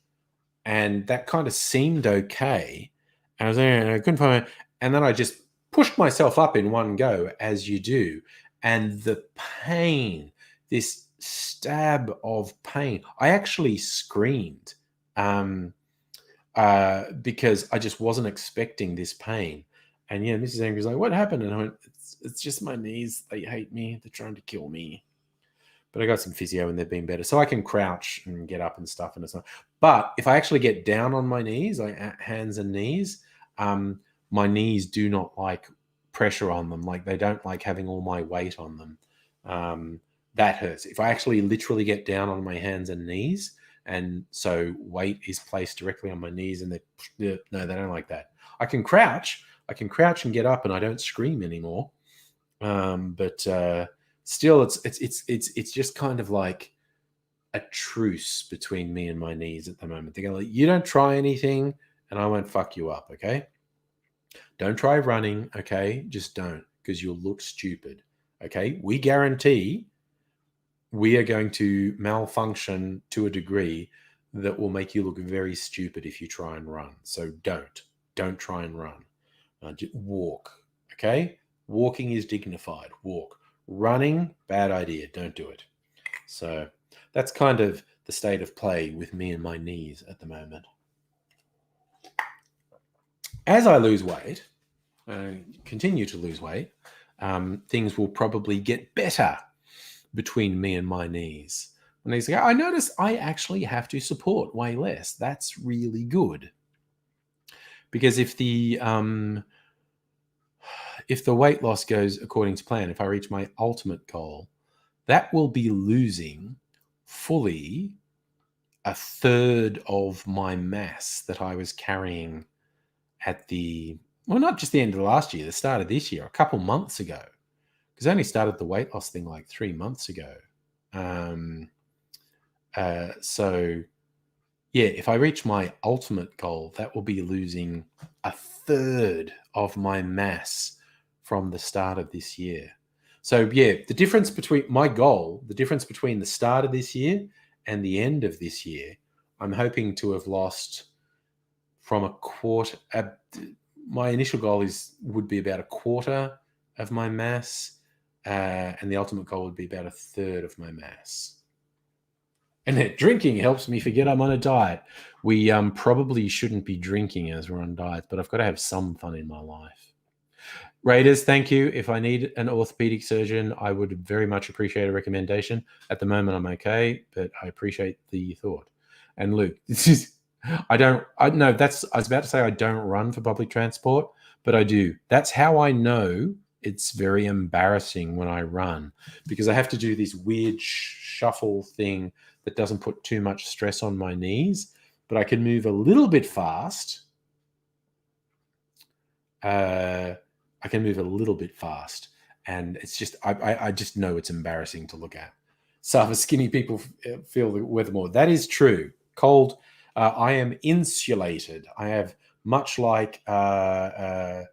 and that kind of seemed okay. And I was there, and I couldn't find it. And then I just pushed myself up in one go, as you do. And the pain, this stab of pain. I actually screamed because I just wasn't expecting this pain. And yeah, Mrs. Angry's like, "What happened?" And I went, it's just my knees. They hate me. They're trying to kill me. But I got some physio and they've been better. So I can crouch and get up and stuff. And it's not. But if I actually get down on my knees, like hands and knees, my knees do not like pressure on them. Like they don't like having all my weight on them. That hurts. If I actually literally get down on my hands and knees, and so weight is placed directly on my knees, and no, they don't like that. I can crouch and get up, and I don't scream anymore. But still, it's just kind of like a truce between me and my knees at the moment. They're going like, you don't try anything, and I won't fuck you up. Okay, don't try running. Okay, just don't, because you'll look stupid. Okay, we guarantee we are going to malfunction to a degree that will make you look very stupid if you try and run. So don't try and run. Just walk. Okay. Walking is dignified. Walk. Running, bad idea. Don't do it. So that's kind of the state of play with me and my knees at the moment. As I lose weight, continue to lose weight, things will probably get better between me and my knees. When they say, I notice I actually have to support way less. That's really good. Because if the weight loss goes according to plan, if I reach my ultimate goal, that will be losing fully a third of my mass that I was carrying at not just the end of last year, the start of this year, a couple months ago. Because I only started the weight loss thing like 3 months ago. So yeah, if I reach my ultimate goal, that will be losing a third of my mass from the start of this year. So yeah, the difference between the start of this year and the end of this year, I'm hoping to have lost from a quarter. My initial goal would be about a quarter of my mass. And the ultimate goal would be about a third of my mass. And drinking helps me forget I'm on a diet. We probably shouldn't be drinking as we're on diets, but I've got to have some fun in my life. Raiders, thank you. If I need an orthopedic surgeon, I would very much appreciate a recommendation. At the moment, I'm okay, but I appreciate the thought. And Luke, I was about to say I don't run for public transport, but I do. That's how I know it's very embarrassing when I run, because I have to do this weird shuffle thing that doesn't put too much stress on my knees, but I can move a little bit fast. And it's just, I just know it's embarrassing to look at. So skinny people feel the weather more. That is true. Cold. I am insulated. I have, much like a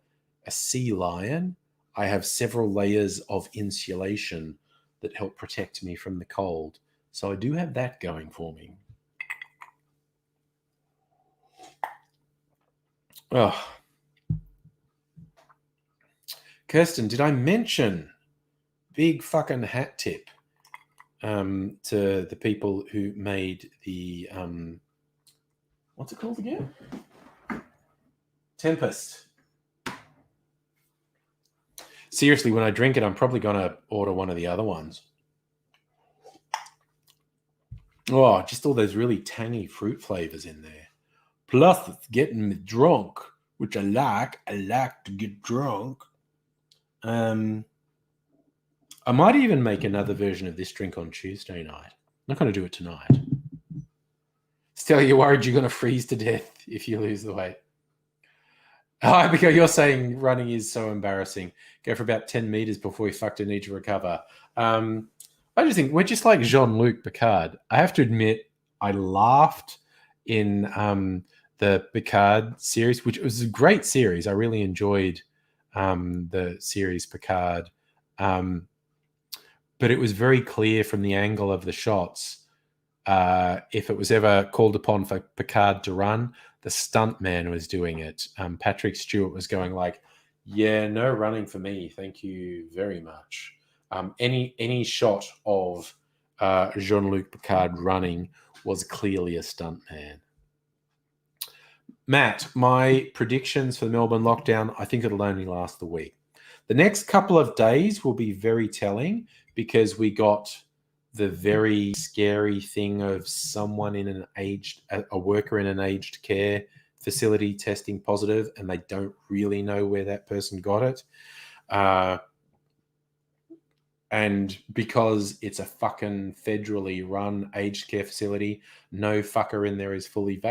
sea lion, I have several layers of insulation that help protect me from the cold. So I do have that going for me. Oh. Kirsten, did I mention big fucking hat tip to the people who made the what's it called again? Tempest. Seriously, when I drink it, I'm probably going to order one of the other ones. Oh, just all those really tangy fruit flavors in there. Plus, it's getting me drunk, which I like. I like to get drunk. I might even make another version of this drink on Tuesday night. I'm not going to do it tonight. Still, you're worried you're going to freeze to death if you lose the weight. Oh, because you're saying running is so embarrassing. Go for about 10 meters before you need to recover. I just think we're just like Jean-Luc Picard. I have to admit, I laughed in the Picard series, which was a great series. I really enjoyed the series Picard. But it was very clear from the angle of the shots, if it was ever called upon for Picard to run, the stuntman was doing it. Patrick Stewart was going like, yeah, no running for me. Thank you very much. Any shot of Jean-Luc Picard running was clearly a stuntman. Matt, my predictions for the Melbourne lockdown, I think it'll only last the week. The next couple of days will be very telling because we got the very scary thing of someone in a worker in an aged care facility testing positive, and they don't really know where that person got it. And because it's a fucking federally run aged care facility, no fucker in there is fully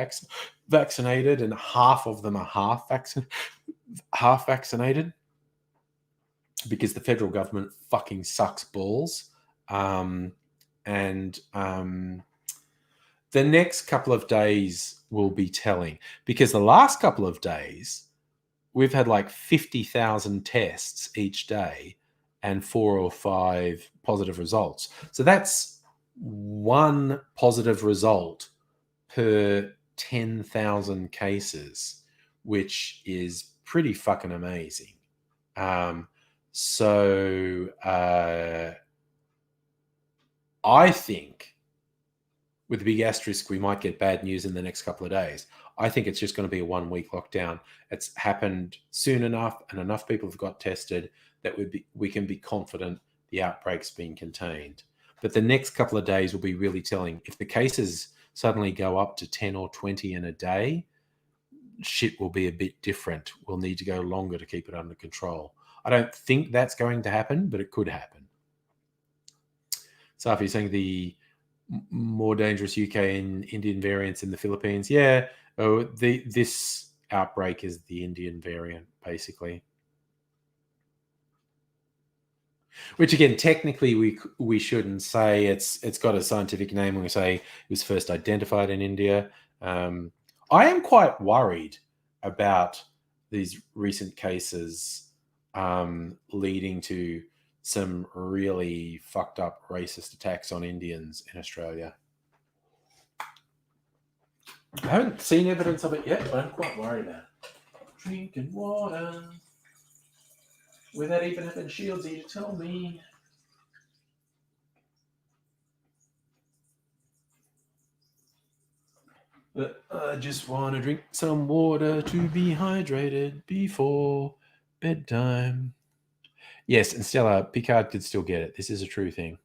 vaccinated, and half of them are half vaccinated because the federal government fucking sucks balls. The next couple of days will be telling because the last couple of days we've had like 50,000 tests each day and 4 or 5 positive results. So that's one positive result per 10,000 cases, which is pretty fucking amazing. I think with a big asterisk, we might get bad news in the next couple of days. I think it's just going to be a 1-week lockdown. It's happened soon enough and enough people have got tested that we can be confident the outbreak's been contained. But the next couple of days will be really telling. If the cases suddenly go up to 10 or 20 in a day, shit will be a bit different. We'll need to go longer to keep it under control. I don't think that's going to happen, but it could happen. Safi saying the more dangerous UK and Indian variants in the Philippines. Yeah, this outbreak is the Indian variant, basically. Which again, technically, we shouldn't say it's got a scientific name when we say it was first identified in India. I am quite worried about these recent cases leading to some really fucked up racist attacks on Indians in Australia. I haven't seen evidence of it yet, but I'm quite worried about it. Drinking water without even having Shieldsy to tell me. But I just want to drink some water to be hydrated before bedtime. Yes, and Stella, Picard could still get it. This is a true thing.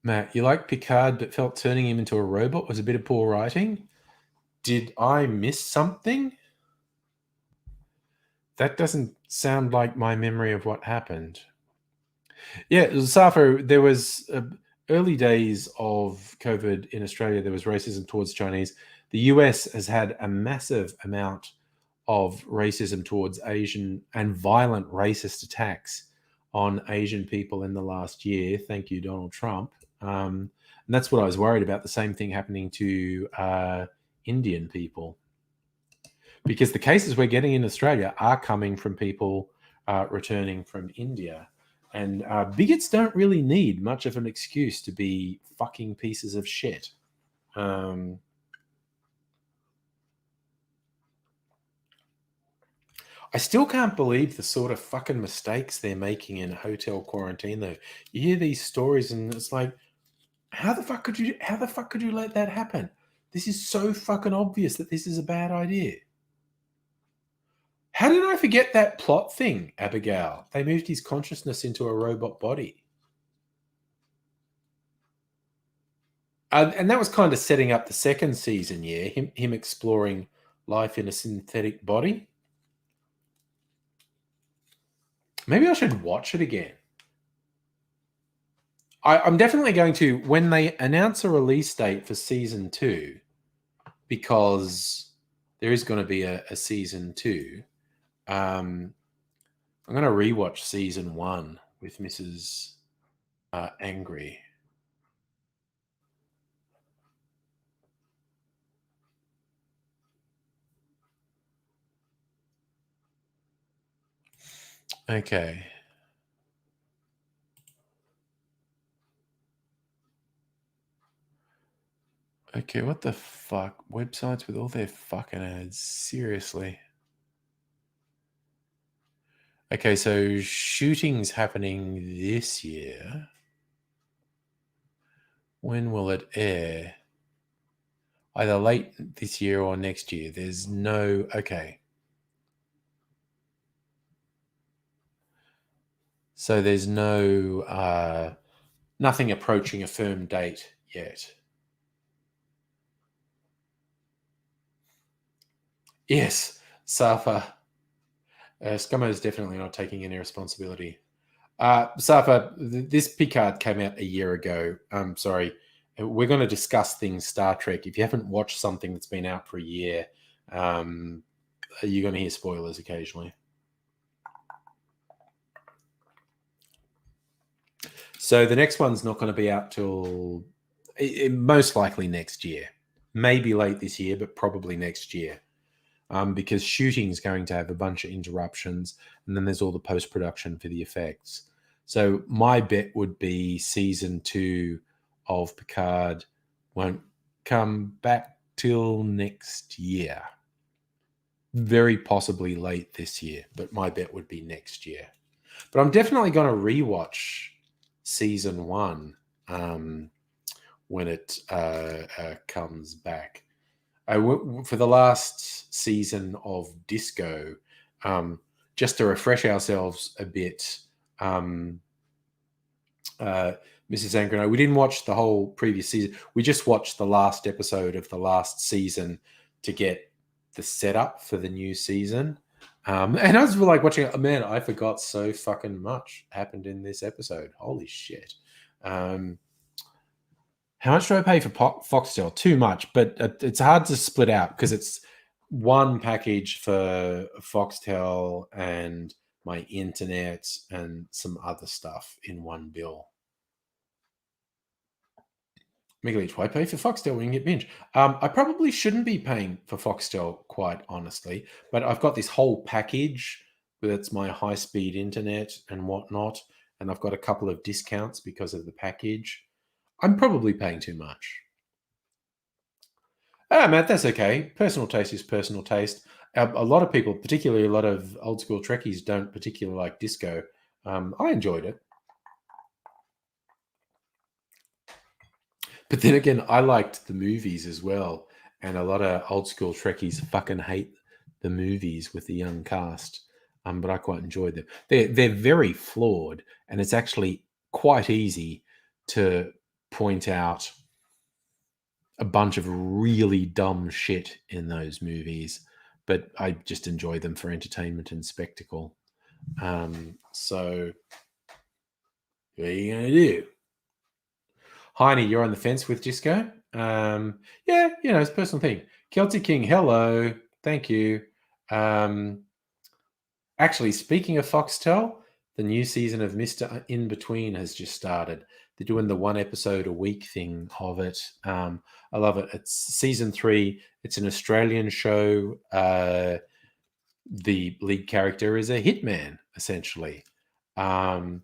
Matt, you like Picard but felt turning him into a robot was a bit of poor writing? Did I miss something? That doesn't sound like my memory of what happened. Yeah, Safo, there was early days of COVID in Australia, there was racism towards Chinese. The US has had a massive amount of racism towards Asian and violent racist attacks on Asian people in the last year. Thank you, Donald Trump. And that's what I was worried about, the same thing happening to Indian people. Because the cases we're getting in Australia are coming from people returning from India. And bigots don't really need much of an excuse to be fucking pieces of shit. I still can't believe the sort of fucking mistakes they're making in hotel quarantine, though. You hear these stories and it's like, how the fuck could you let that happen? This is so fucking obvious that this is a bad idea. How did I forget that plot thing, Abigail? They moved his consciousness into a robot body. And that was kind of setting up the second season, yeah? Him exploring life in a synthetic body. Maybe I should watch it again. I'm definitely going to, when they announce a release date for season 2, because there is going to be a season 2, I'm going to rewatch season 1 with Mrs. Angry. Okay. Okay, what the fuck? Websites with all their fucking ads. Seriously. Okay, so shooting's happening this year. When will it air? Either late this year or next year. There's no... Okay. So there's no... nothing approaching a firm date yet. Yes, Safa. Scummo is definitely not taking any responsibility. Safa, this Picard came out a year ago. Sorry. We're going to discuss things Star Trek. If you haven't watched something that's been out for a year, you're going to hear spoilers occasionally. So the next one's not going to be out till most likely next year. Maybe late this year, but probably next year. Because shooting's going to have a bunch of interruptions, and then there's all the post-production for the effects. So my bet would be season 2 of Picard won't come back till next year. Very possibly late this year, but my bet would be next year. But I'm definitely going to rewatch season 1 when it comes back. For the last season of Disco, just to refresh ourselves a bit, Mrs. Angry, we didn't watch the whole previous season. We just watched the last episode of the last season to get the setup for the new season. And I was like watching it, man, I forgot so fucking much happened in this episode. Holy shit. How much do I pay for Foxtel? Too much, but it's hard to split out because it's one package for Foxtel and my internet and some other stuff in one bill. Megaleech, why pay for Foxtel when you can get binge? I probably shouldn't be paying for Foxtel, quite honestly, but I've got this whole package that's my high-speed internet and whatnot, and I've got a couple of discounts because of the package. I'm probably paying too much. Matt, that's okay. Personal taste is personal taste. A lot of people, particularly a lot of old school Trekkies, don't particularly like disco. I enjoyed it. But then again, I liked the movies as well. And a lot of old school Trekkies fucking hate the movies with the young cast. But I quite enjoyed them. They're very flawed, and it's actually quite easy to point out a bunch of really dumb shit in those movies, but I just enjoy them for entertainment and spectacle. So what are you going to do? Heine, you're on the fence with disco? Yeah, it's a personal thing. Celtic King, hello. Thank you. Actually, speaking of Foxtel, the new season of Mr. In Between has just started. They're doing the one episode a week thing of it. I love it. It's season 3. It's an Australian show. The lead character is a hitman, essentially. And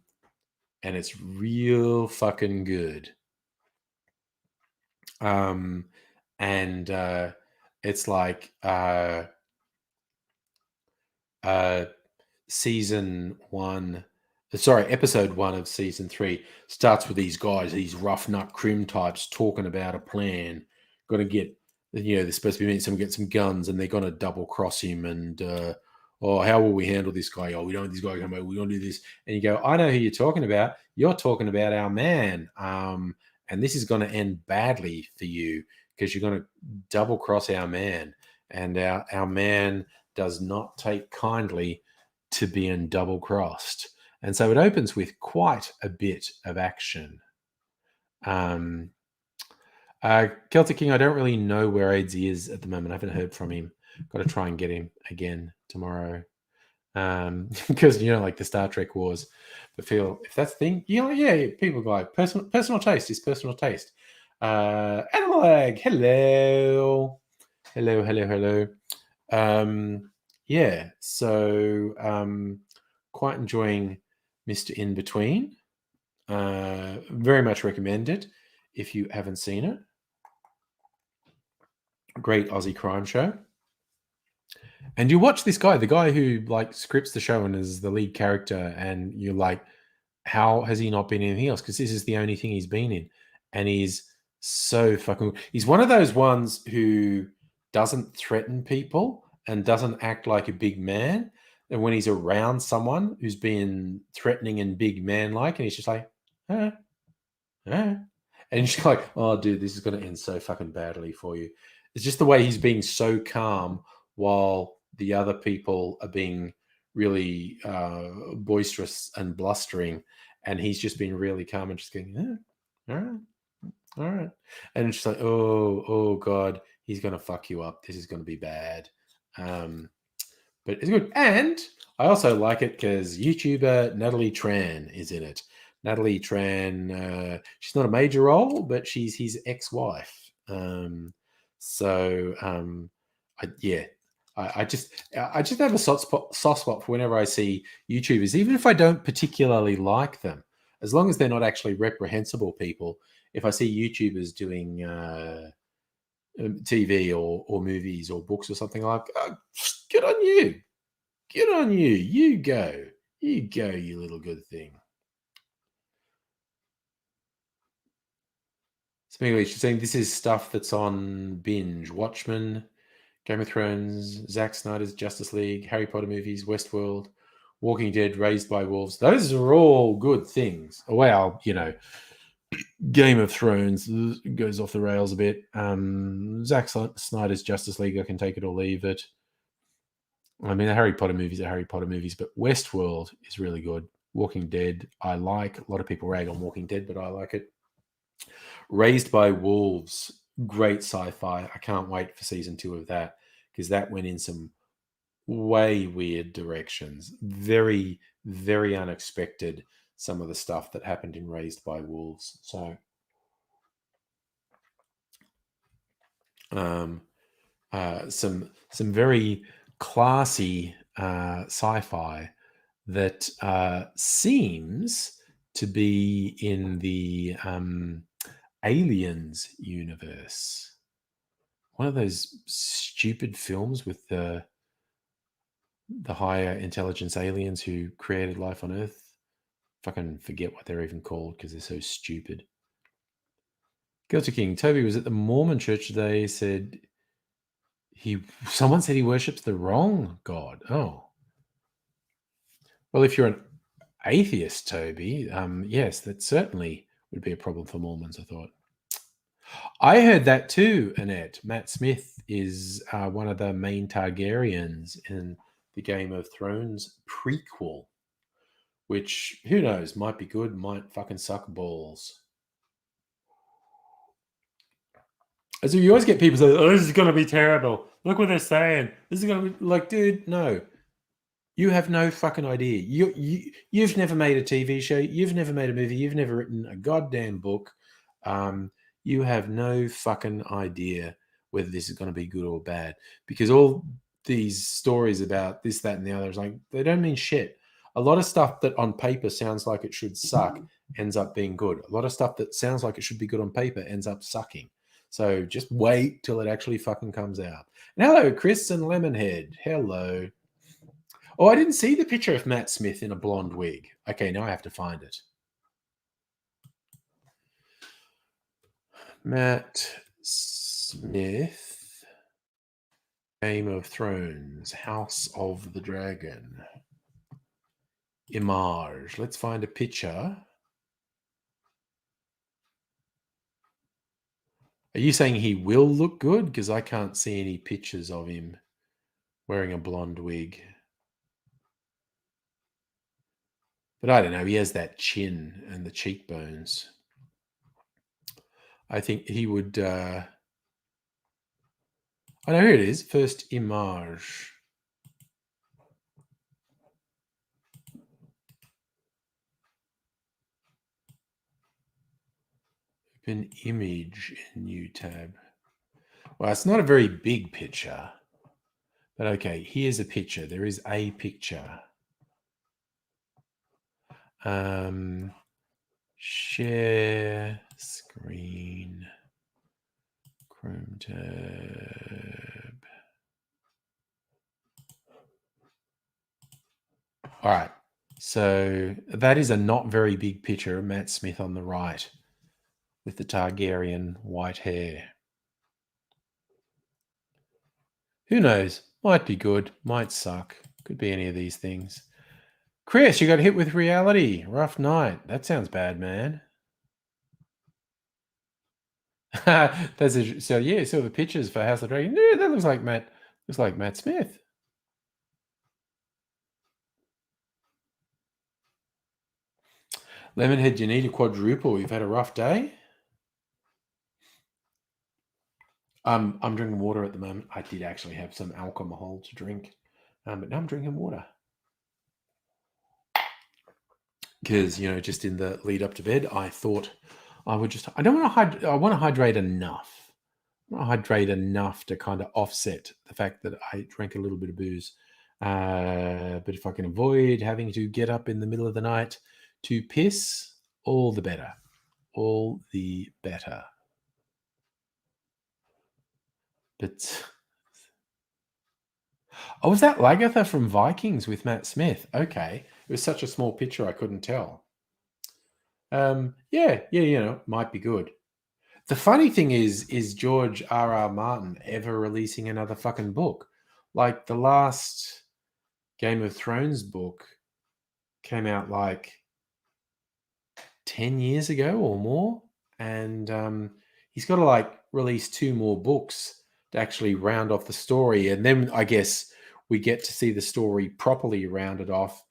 it's real fucking good. And it's like episode 1 of season 3 starts with these guys, these rough nut crim types talking about a plan. Got to get, they're supposed to be meeting someone, get some guns, and they're going to double cross him. And how will we handle this guy? We don't want this guy come over. We don't do this. And you go, I know who you're talking about. You're talking about our man. And this is going to end badly for you because you're going to double cross our man. And our man does not take kindly to being double crossed. And so it opens with quite a bit of action. Celtic King, I don't really know where Aidsy is at the moment. I haven't heard from him. Got to try and get him again tomorrow. Because, like the Star Trek wars. But feel, if that's the thing, people go like, personal taste is personal taste. Animal Egg, hello. Hello. So quite enjoying Mr. In Between. Very much recommended if you haven't seen it. Great Aussie crime show. And you watch this guy, the guy who like scripts the show and is the lead character, and you're like, how has he not been in anything else? Because this is the only thing he's been in, and he's so fucking. He's one of those ones who doesn't threaten people and doesn't act like a big man. And when he's around someone who's been threatening and big man like, and he's just like, ah, ah. And she's like, oh, dude, this is going to end so fucking badly for you. It's just the way he's being so calm while the other people are being really boisterous and blustering. And he's just been really calm and just going, all right, all right. And it's just like, oh, God, he's going to fuck you up. This is going to be bad. But it's good. And I also like it because YouTuber Natalie Tran is in it. Natalie Tran, she's not a major role, but she's his ex-wife. Yeah, I just have a soft spot for whenever I see YouTubers, even if I don't particularly like them, as long as they're not actually reprehensible people. If I see YouTubers doing TV or movies or books or something like, good on you. Good on you. You go. You go, you little good thing. Speaking of which, saying this is stuff that's on binge. Watchmen, Game of Thrones, Zack Snyder's Justice League, Harry Potter movies, Westworld, Walking Dead, Raised by Wolves. Those are all good things. Well, Game of Thrones goes off the rails a bit. Zack Snyder's Justice League, I can take it or leave it. I mean, the Harry Potter movies are Harry Potter movies, but Westworld is really good. Walking Dead, I like. A lot of people rag on Walking Dead, but I like it. Raised by Wolves, great sci-fi. I can't wait for season 2 of that because that went in some way weird directions. Very, very unexpected, some of the stuff that happened in Raised by Wolves. So, some very classy sci-fi that seems to be in the Aliens universe. One of those stupid films with the higher intelligence aliens who created life on Earth. Fucking forget what they're even called because they're so stupid. Guilty King Toby was at the Mormon church. They said someone said he worships the wrong god. Oh, well, if you're an atheist, Toby, yes, that certainly would be a problem for Mormons, I thought. I heard that too, Annette. Matt Smith is one of the main Targaryens in the Game of Thrones prequel, which, who knows, might be good, might fucking suck balls. As you always get people say, oh, this is going to be terrible. Look what they're saying. This is going to be like, dude, no. You have no fucking idea. You've never made a TV show. You've never made a movie. You've never written a goddamn book. You have no fucking idea whether this is going to be good or bad, because all these stories about this, that, and the other is like, they don't mean shit. A lot of stuff that on paper sounds like it should suck ends up being good. A lot of stuff that sounds like it should be good on paper ends up sucking. So just wait till it actually fucking comes out. And hello, Chris and Lemonhead. Hello. Oh, I didn't see the picture of Matt Smith in a blonde wig. Okay, now I have to find it. Matt Smith, Game of Thrones, House of the Dragon. Image. Let's find a picture. Are you saying he will look good? Because I can't see any pictures of him wearing a blonde wig. But I don't know. He has that chin and the cheekbones. I think he would. I know, here it is. First image. Open image in new tab. Well, it's not a very big picture. But okay, here's a picture. There is a picture. Share screen. Chrome tab. All right. So that is a not very big picture of Matt Smith on the right with the Targaryen white hair. Who knows? Might be good, might suck. Could be any of these things. Chris, you got hit with reality. Rough night. That sounds bad, man. So yeah, so the pictures for House of the Dragon. Yeah, that looks like Matt. Looks like Matt Smith. Lemonhead, you need a quadruple. You've had a rough day. I'm drinking water at the moment. I did actually have some alcohol to drink, but now I'm drinking water because just in the lead up to bed, I thought I would just. I don't want to hydrate. I want to hydrate enough. I want to hydrate enough to kind of offset the fact that I drank a little bit of booze. But if I can avoid having to get up in the middle of the night to piss, all the better. All the better. But oh, was that Lagatha from Vikings with Matt Smith? Okay, it was such a small picture I couldn't tell. Yeah, might be good. The funny thing is George R.R. Martin ever releasing another fucking book? Like the last Game of Thrones book came out like 10 years ago or more, and he's got to like release 2 more books to actually round off the story, and then I guess we get to see the story properly rounded off,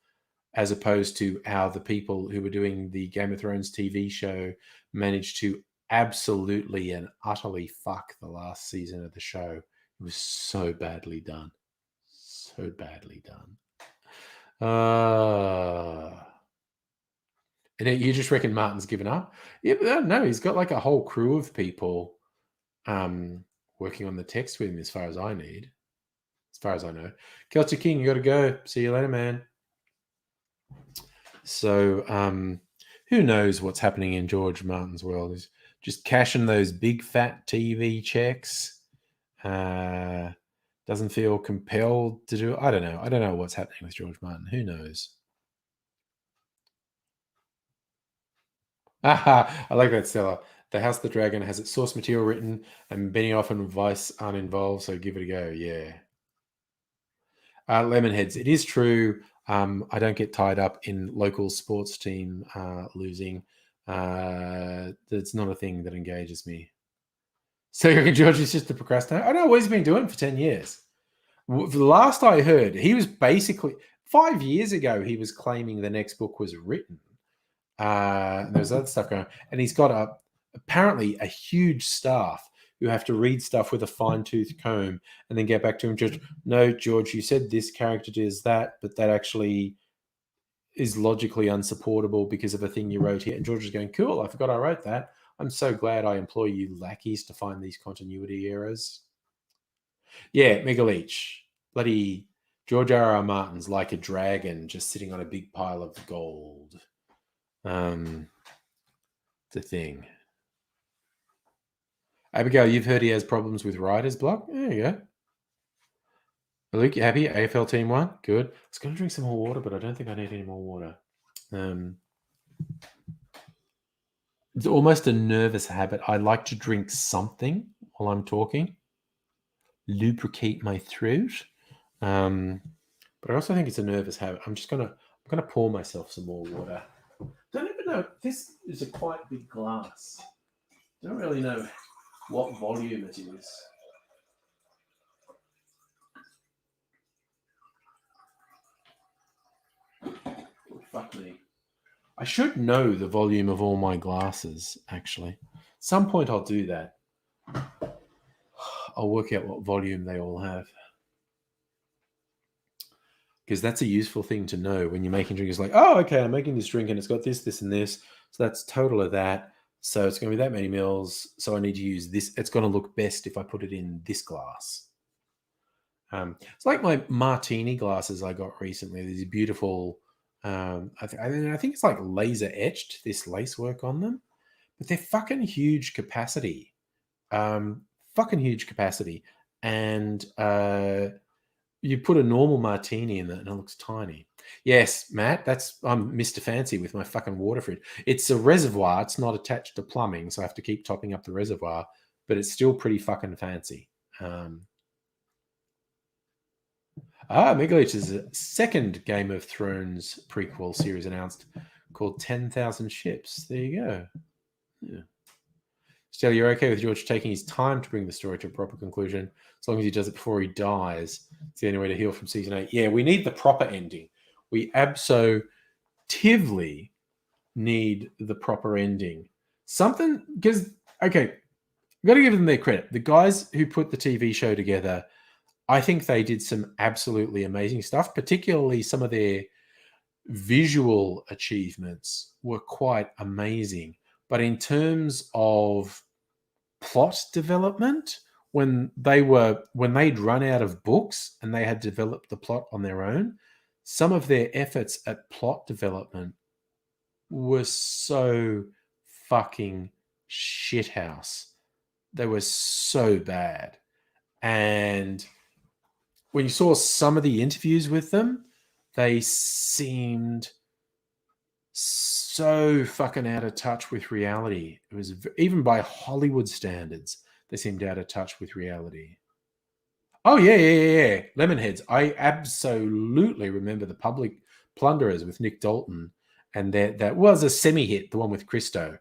as opposed to how the people who were doing the Game of Thrones TV show managed to absolutely and utterly fuck the last season of the show. It was so badly done. So badly done. And you just reckon Martin's given up? Yeah, but no, he's got like a whole crew of people working on the text with him, as far as I know. Celtic King, you got to go. See you later, man. So who knows what's happening in George Martin's world? He's just cashing those big fat TV checks. Doesn't feel compelled to do it. I don't know. I don't know what's happening with George Martin. Who knows? I like that, Stella. The House of the Dragon has its source material written, and Benioff and Weiss aren't involved, so give it a go. Yeah. Lemonheads. It is true. I don't get tied up in local sports team losing. That's not a thing that engages me. So you reckon George is just a procrastinator? I know what he's been doing for 10 years. The last I heard, he was basically 5 years ago, he was claiming the next book was written. And there's other stuff going on. And he's got apparently a huge staff who have to read stuff with a fine-tooth comb and then get back to him. George, no, George, you said this character does that, but that actually is logically unsupportable because of a thing you wrote here. And George is going, cool, I forgot I wrote that. I'm so glad I employ you lackeys to find these continuity errors. Yeah, Mega Leech. Bloody George R.R. Martin's like a dragon just sitting on a big pile of gold. The thing. Abigail, you've heard he has problems with writer's block? There you go. Luke, you happy? AFL team won? Good. I was going to drink some more water, but I don't think I need any more water. It's almost a nervous habit. I like to drink something while I'm talking, lubricate my throat. But I also think it's a nervous habit. I'm gonna pour myself some more water. Don't even know. This is a quite big glass. Don't really know what volume it is. Fuck me. I should know the volume of all my glasses, actually. Some point I'll do that. I'll work out what volume they all have. Because that's a useful thing to know when you're making drinks. Like, oh, okay, I'm making this drink and it's got this, this, and this. So that's total of that. So it's going to be that many mils. So I need to use this. It's going to look best if I put it in this glass. It's like my martini glasses I got recently. These beautiful, I think it's like laser etched, this lace work on them. But they're fucking huge capacity. And you put a normal martini in it and it looks tiny. Yes, Matt, I'm Mr. Fancy with my fucking water fridge. It's a reservoir. It's not attached to plumbing, so I have to keep topping up the reservoir, but it's still pretty fucking fancy. Megalitch is a second Game of Thrones prequel series announced called 10,000 Ships. There you go. Yeah. Still, you're okay with George taking his time to bring the story to a proper conclusion, as long as he does it before he dies. It's the only way to heal from season 8. Yeah, we need the proper ending. We absolutely need the proper ending. Something, because, okay, I've got to give them their credit. The guys who put the TV show together, I think they did some absolutely amazing stuff, particularly some of their visual achievements were quite amazing. But in terms of plot development, when they'd run out of books and they had developed the plot on their own, some of their efforts at plot development were so fucking shithouse. They were so bad. And when you saw some of the interviews with them, they seemed so fucking out of touch with reality. It was, even by Hollywood standards, they seemed out of touch with reality. Oh, yeah. Lemonheads. I absolutely remember The Public Plunderers with Nick Dalton. And that was a semi-hit, the one with Christo.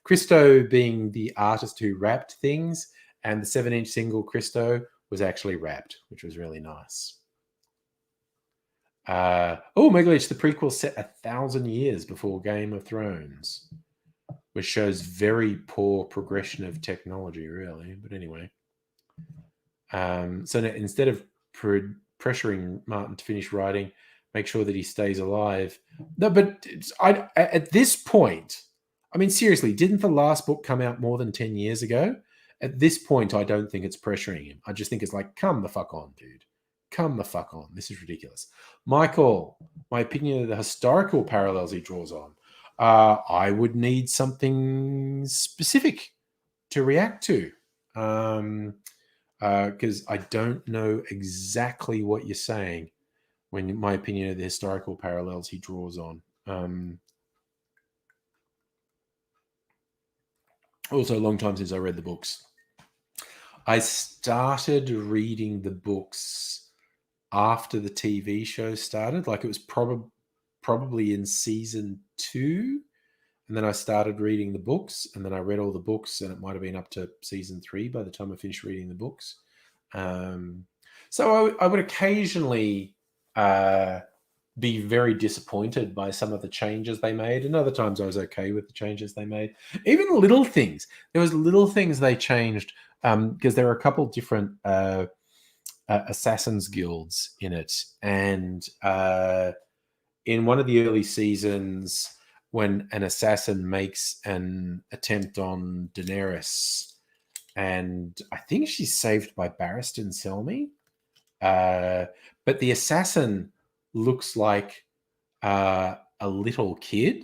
Christo being the artist who rapped things, and the 7-inch single Christo was actually rapped, which was really nice. Megalitch, the prequel set 1,000 years before Game of Thrones, which shows very poor progression of technology, really. But anyway, so instead of pressuring Martin to finish writing, make sure that he stays alive. No, but at this point, I mean, seriously, didn't the last book come out more than 10 years ago? At this point, I don't think it's pressuring him. I just think it's like, come the fuck on, dude. Come the fuck on. This is ridiculous. Michael, my opinion of the historical parallels he draws on. I would need something specific to react to, because I don't know exactly what you're saying when my opinion of the historical parallels he draws on. Also, a long time since I read the books. I started reading the books after the TV show started. Like, it was probably in season 2. And then I started reading the books, and then I read all the books, and it might have been up to season 3 by the time I finished reading the books. So I would occasionally be very disappointed by some of the changes they made, and other times I was okay with the changes they made. Even little things. There was little things they changed, because there were a couple different assassins guilds in it, and in one of the early seasons, when an assassin makes an attempt on Daenerys, and I think she's saved by Barristan Selmy, but the assassin looks like a little kid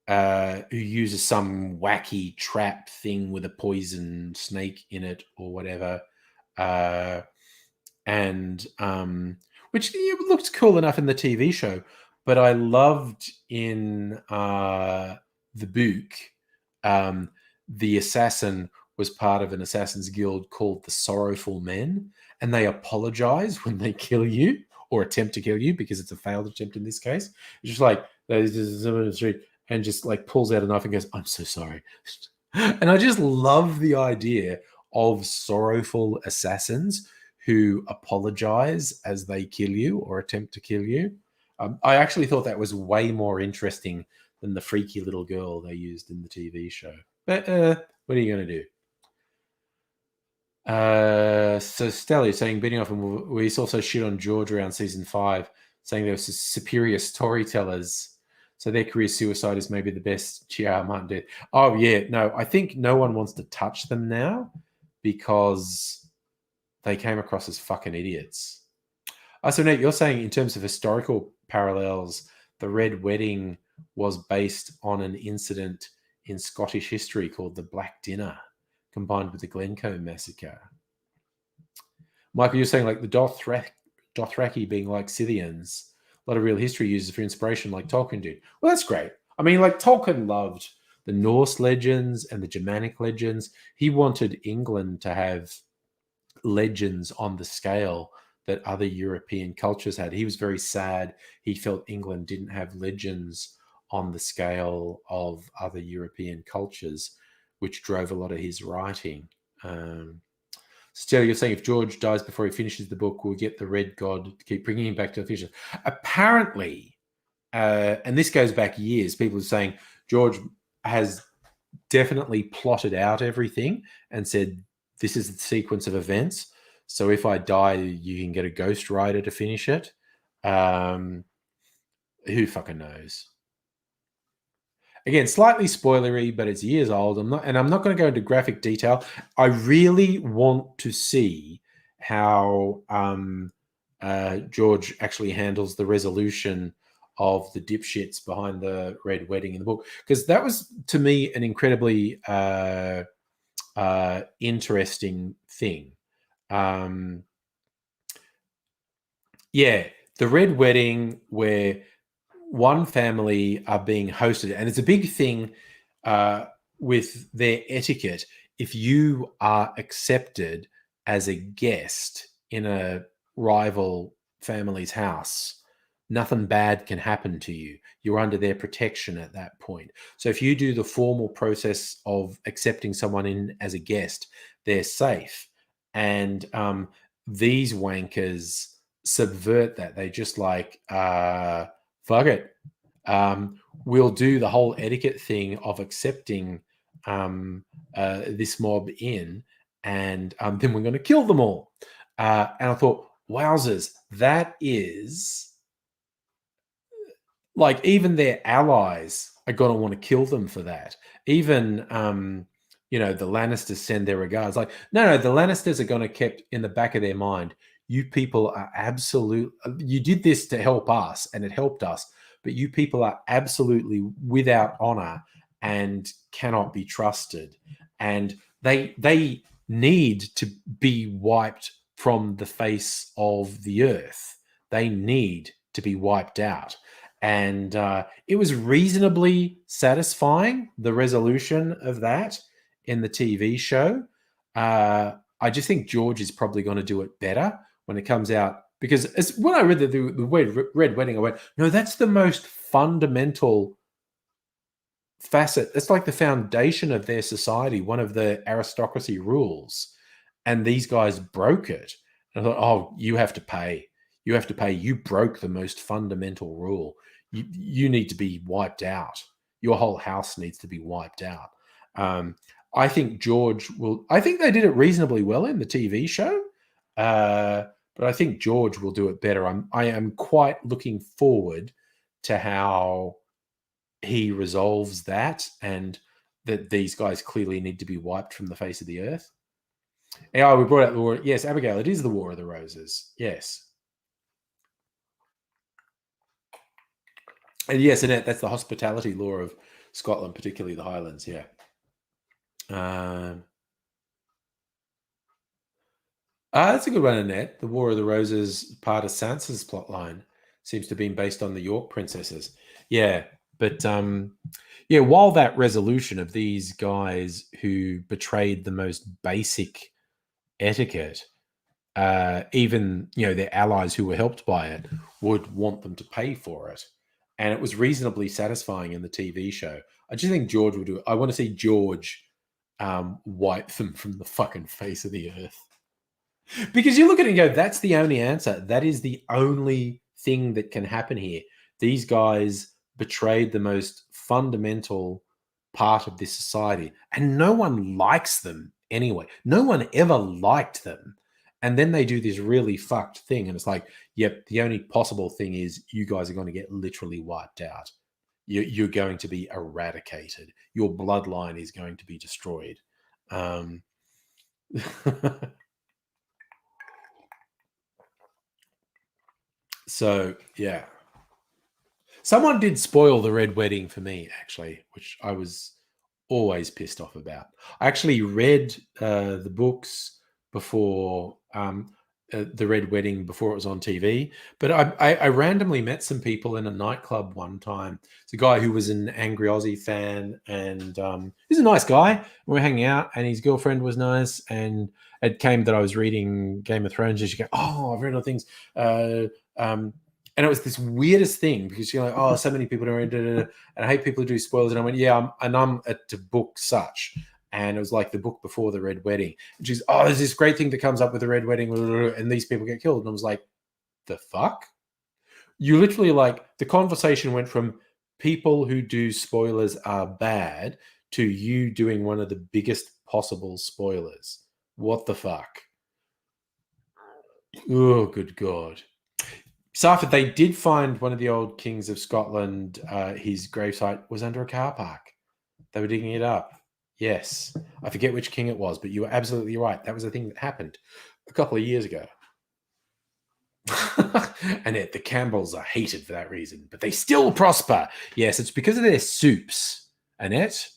who uses some wacky trap thing with a poison snake in it or whatever, and which looked cool enough in the TV show. But I loved in the book, the assassin was part of an assassin's guild called the Sorrowful Men, and they apologize when they kill you or attempt to kill you, because it's a failed attempt in this case. It's just like, and just like pulls out a knife and goes, "I'm so sorry." And I just love the idea of sorrowful assassins who apologize as they kill you or attempt to kill you. I actually thought that was way more interesting than the freaky little girl they used in the TV show. But what are you going to do? So Stella is saying, beating off, and we also shit on George around season 5, saying there was superior storytellers, so their career suicide is maybe the best G.R. Martin did. Oh yeah, no, I think no one wants to touch them now because they came across as fucking idiots. So Nate, you're saying in terms of historical parallels, the Red Wedding was based on an incident in Scottish history called the Black Dinner, combined with the Glencoe Massacre. Michael, you're saying like the Dothraki being like Scythians, a lot of real history uses for inspiration, like Tolkien did. Well, that's great. I mean, like Tolkien loved the Norse legends and the Germanic legends. He wanted England to have legends on the scale that other European cultures had. He was very sad. He felt England didn't have legends on the scale of other European cultures, which drove a lot of his writing. Still, you're saying if George dies before he finishes the book, we'll get the Red God to keep bringing him back to the fiction. Apparently, and this goes back years, people are saying George has definitely plotted out everything and said, this is the sequence of events. So if I die, you can get a ghostwriter to finish it. Who fucking knows? Again, slightly spoilery, but it's years old. I'm not going to go into graphic detail. I really want to see how George actually handles the resolution of the dipshits behind the Red Wedding in the book, because that was, to me, an incredibly interesting thing. Yeah, the Red Wedding, where one family are being hosted, and it's a big thing with their etiquette. If you are accepted as a guest in a rival family's house, nothing bad can happen to you. You're under their protection at that point. So if you do the formal process of accepting someone in as a guest, they're safe. And these wankers subvert that. They just like, fuck it. We'll do the whole etiquette thing of accepting this mob in, and then we're going to kill them all. And I thought, wowzers, that is like, even their allies are going to want to kill them for that. Even, the Lannisters send their regards. Like, no, the Lannisters are going to keep in the back of their mind, you people are absolute. You did this to help us, and it helped us, but you people are absolutely without honor and cannot be trusted. And they need to be wiped from the face of the earth. They need to be wiped out. And it was reasonably satisfying, the resolution of that in the TV show. I just think George is probably going to do it better when it comes out, because when I read the Red Wedding, I went, no, that's the most fundamental facet. It's like the foundation of their society, one of the aristocracy rules. And these guys broke it. And I thought, oh, you have to pay. You have to pay. You broke the most fundamental rule. You need to be wiped out. Your whole house needs to be wiped out. I think George will. I think they did it reasonably well in the TV show, but I think George will do it better. I am quite looking forward to how he resolves that, and that these guys clearly need to be wiped from the face of the earth. Yeah, we brought out the war. Yes, Abigail, it is the War of the Roses. Yes. And yes, Annette, that's the hospitality law of Scotland, particularly the Highlands. Yeah. That's a good one, Annette. The War of the Roses, part of Sansa's plotline, seems to have been based on the York princesses. Yeah, but while that resolution of these guys who betrayed the most basic etiquette, even their allies who were helped by it would want them to pay for it, and it was reasonably satisfying in the TV show. I just think George will do it. I want to see George wipe them from the fucking face of the earth. Because you look at it and go, that's the only answer. That is the only thing that can happen here. These guys betrayed the most fundamental part of this society, and no one likes them anyway. No one ever liked them. And then they do this really fucked thing, and it's like, yep, the only possible thing is you guys are going to get literally wiped out. You're going to be eradicated. Your bloodline is going to be destroyed. So, yeah. Someone did spoil the Red Wedding for me, actually, which I was always pissed off about. I actually read the books before. the Red Wedding before it was on TV. But I randomly met some people in a nightclub one time. It's a guy who was an Angry Aussie fan, and he's a nice guy. We were hanging out, and his girlfriend was nice, and it came that I was reading Game of Thrones, and she go, "Oh, I've read all things." And it was this weirdest thing because you're like, "Oh, so many people don't read it, and I hate people who do spoilers." And I went, "Yeah, I'm at the book such." And it was like the book before the Red Wedding. And she's, "Oh, there's this great thing that comes up with the Red Wedding, and these people get killed." And I was like, the fuck? You literally, like, the conversation went from people who do spoilers are bad to you doing one of the biggest possible spoilers. What the fuck? Oh, good God. Sarford, they did find one of the old kings of Scotland. His gravesite was under a car park. They were digging it up. Yes. I forget which king it was, but you were absolutely right. That was a thing that happened a couple of years ago. Annette, the Campbells are hated for that reason, but they still prosper. Yes, it's because of their soups. Annette,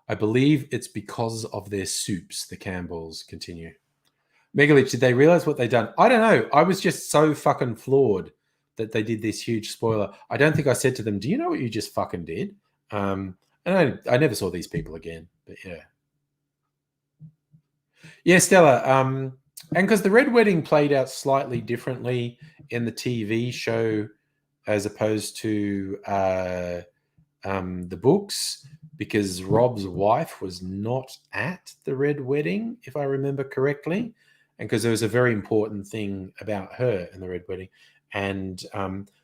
I believe it's because of their soups, the Campbells continue. Megalich, did they realize what they'd done? I don't know. I was just so fucking floored that they did this huge spoiler. I don't think I said to them, "Do you know what you just fucking did?" And I never saw these people again, but yeah. Yeah, Stella. And because the Red Wedding played out slightly differently in the TV show as opposed to the books, because Rob's wife was not at the Red Wedding, if I remember correctly, and because there was a very important thing about her in the Red Wedding, and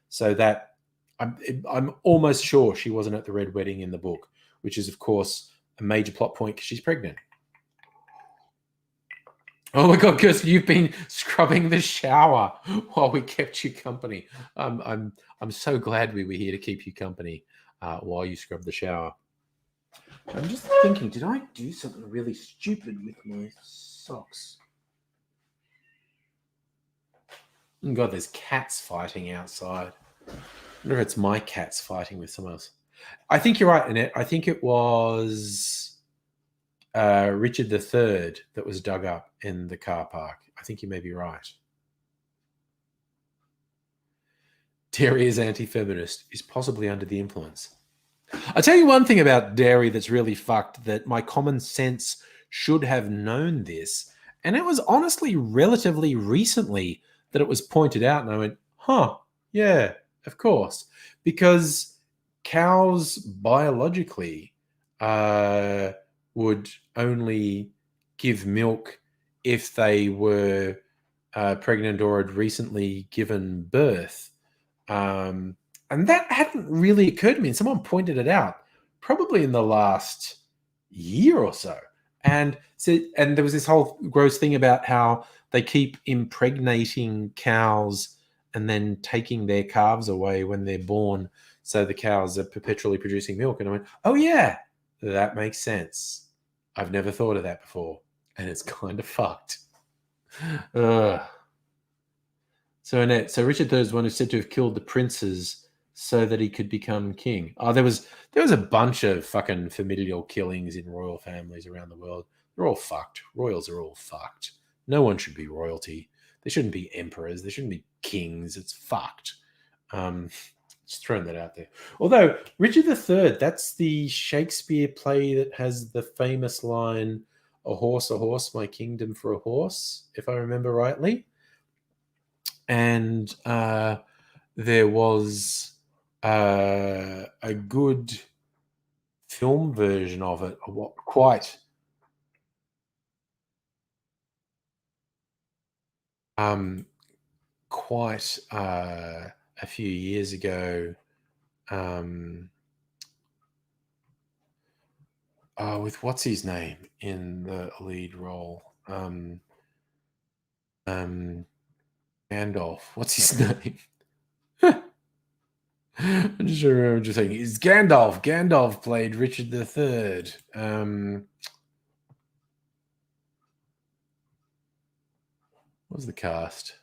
so that I'm almost sure she wasn't at the Red Wedding in the book, which is, of course, a major plot point because she's pregnant. Oh my God, Kirsten, you've been scrubbing the shower while we kept you company. I'm so glad we were here to keep you company while you scrub the shower. I'm just thinking, did I do something really stupid with my socks? Oh God, there's cats fighting outside. I wonder if it's my cats fighting with someone else. I think you're right, Annette. I think it was Richard III that was dug up in the car park. I think you may be right. Dairy is anti-feminist, is possibly under the influence. I'll tell you one thing about dairy that's really fucked, that my common sense should have known this. And it was honestly relatively recently that it was pointed out. And I went, huh, yeah, of course. Because cows biologically would only give milk if they were pregnant or had recently given birth. And that hadn't really occurred to me. And someone pointed it out probably in the last year or so. And there was this whole gross thing about how they keep impregnating cows and then taking their calves away when they're born. So the cows are perpetually producing milk. And I went, oh, yeah, that makes sense. I've never thought of that before. And it's kind of fucked. Ugh. So Annette, so Richard III is one who's said to have killed the princes so that he could become king. Oh, there was a bunch of fucking familial killings in royal families around the world. They're all fucked. Royals are all fucked. No one should be royalty. There shouldn't be emperors. There shouldn't be kings. It's fucked. Just throwing that out there. Although Richard III, that's the Shakespeare play that has the famous line, a horse, my kingdom for a horse," if I remember rightly. And there was a good film version of it, quite a few years ago, with what's his name in the lead role, Gandalf. What's his name? I just remember just saying, it's Gandalf. Gandalf played Richard III. What was the cast?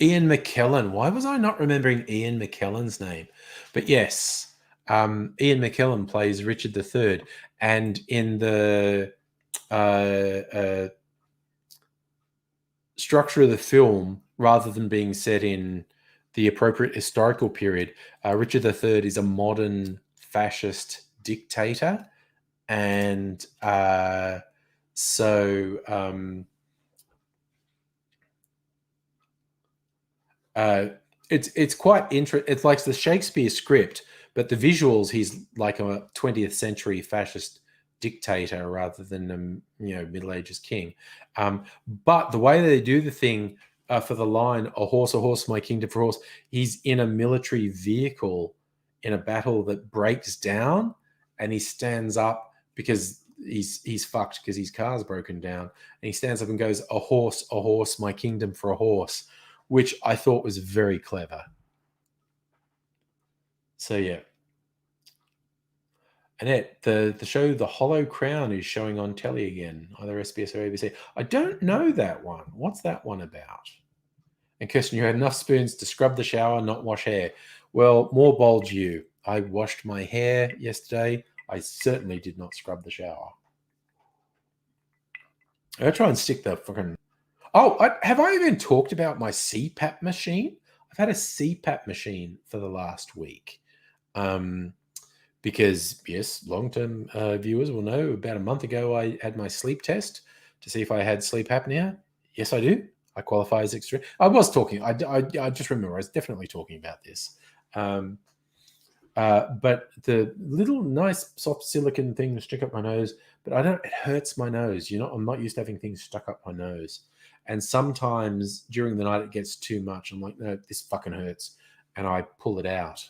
Ian McKellen. Why was I not remembering Ian McKellen's name? But yes, Ian McKellen plays Richard III. And in the structure of the film, rather than being set in the appropriate historical period, Richard III is a modern fascist dictator, and it's quite interesting. It's like the Shakespeare script, but the visuals, he's like a 20th century fascist dictator rather than Middle Ages king. But the way they do the thing for the line "a horse, my kingdom for a horse," he's in a military vehicle in a battle that breaks down, and he stands up because he's fucked because his car's broken down, and he stands up and goes, a horse, my kingdom for a horse," which I thought was very clever. So yeah. Annette, the show The Hollow Crown is showing on telly again, either SBS or ABC. I don't know that one. What's that one about? And Kirsten, you had enough spoons to scrub the shower, not wash hair. Well, more bold you. I washed my hair yesterday. I certainly did not scrub the shower. I'll try and stick the fucking... Oh, have I even talked about my CPAP machine? I've had a CPAP machine for the last week. Because, yes, long-term viewers will know, about a month ago, I had my sleep test to see if I had sleep apnea. Yes, I do. I qualify as extreme. I was talking. I just remember I was definitely talking about this. But the little nice soft silicone thing to stick up my nose, but it hurts my nose. I'm not used to having things stuck up my nose. And sometimes during the night it gets too much. I'm like, no, this fucking hurts. And I pull it out.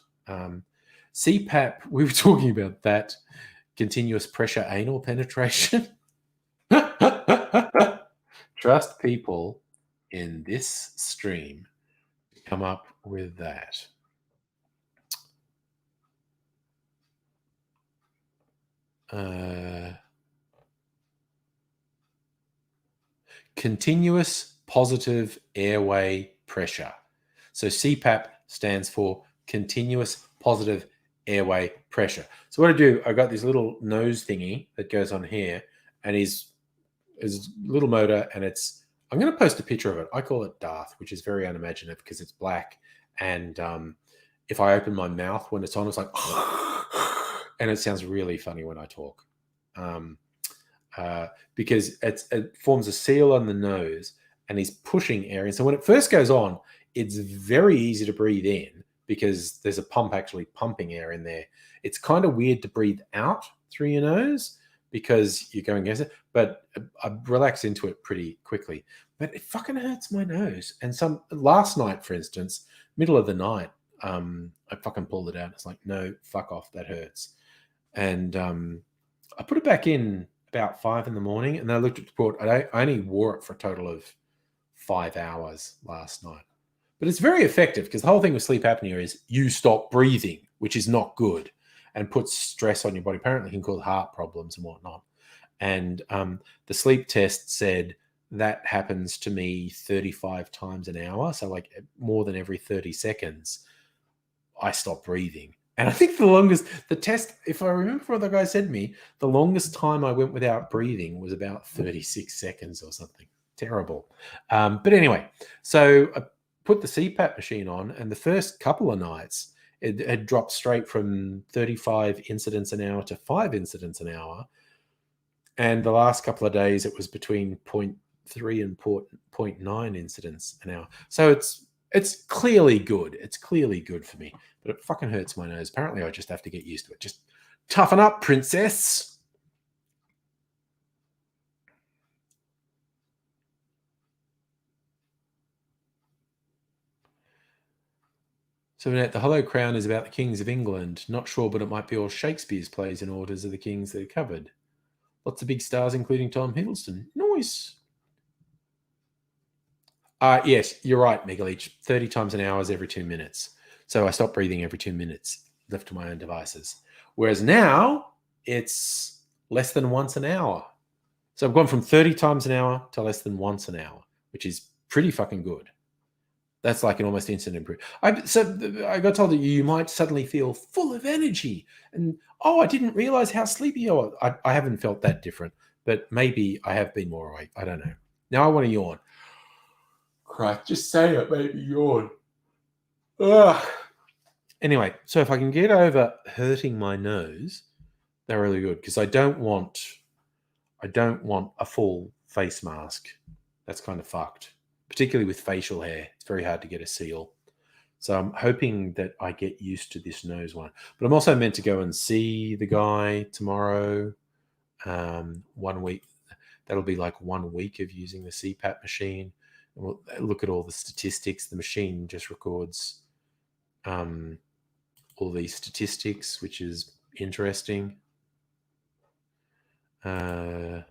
CPAP, we were talking about that. Continuous pressure anal penetration. Trust people in this stream to come up with that. Continuous positive airway pressure. So CPAP stands for continuous positive airway pressure. So what I do, I got this little nose thingy that goes on here, and is a little motor, and I'm going to post a picture of it. I call it Darth, which is very unimaginative because it's black, and if I open my mouth when it's on, it's like and it sounds really funny when I talk, because it forms a seal on the nose and is pushing air in. So when it first goes on, it's very easy to breathe in because there's a pump actually pumping air in there. It's kind of weird to breathe out through your nose because you're going against it, but I relax into it pretty quickly. But it fucking hurts my nose. And last night, for instance, middle of the night, I fucking pulled it out. It's like, no, fuck off, that hurts. And I put it back in about 5 a.m, and I looked at the report. I only wore it for a total of 5 hours last night. But it's very effective because the whole thing with sleep apnea is you stop breathing, which is not good and puts stress on your body. Apparently it can cause heart problems and whatnot. And the sleep test said that happens to me 35 times an hour. So like more than every 30 seconds, I stop breathing. And I think the test, if I remember what the guy said to me, the longest time I went without breathing was about 36 seconds or something. Terrible. But anyway, so I put the CPAP machine on, and the first couple of nights, it had dropped straight from 35 incidents an hour to 5 incidents an hour. And the last couple of days, it was between 0.3 and 0.9 incidents an hour. So it's clearly good. It's clearly good for me, but it fucking hurts my nose. Apparently, I just have to get used to it. Just toughen up, princess. So the Hollow Crown is about the kings of England. Not sure, but it might be all Shakespeare's plays in orders of the kings that are covered. Lots of big stars, including Tom Hiddleston. Nice. Yes, you're right, Megaleech. 30 times an hour is every 2 minutes. So I stop breathing every 2 minutes, left to my own devices. Whereas now, it's less than once an hour. So I've gone from 30 times an hour to less than once an hour, which is pretty fucking good. That's like an almost instant improvement. I got told that you might suddenly feel full of energy. And, I didn't realize how sleepy you are. I haven't felt that different. but maybe I have been more awake. I don't know. Now I want to yawn. Christ, just say it, maybe yawn. Ugh. Anyway, so if I can get over hurting my nose, they're really good because I don't want a full face mask. That's kind of fucked, particularly with facial hair. It's very hard to get a seal. So I'm hoping that I get used to this nose one. But I'm also meant to go and see the guy tomorrow. 1 week. That'll be like 1 week of using the CPAP machine. And we'll look at all the statistics. The machine just records all these statistics, which is interesting. Man,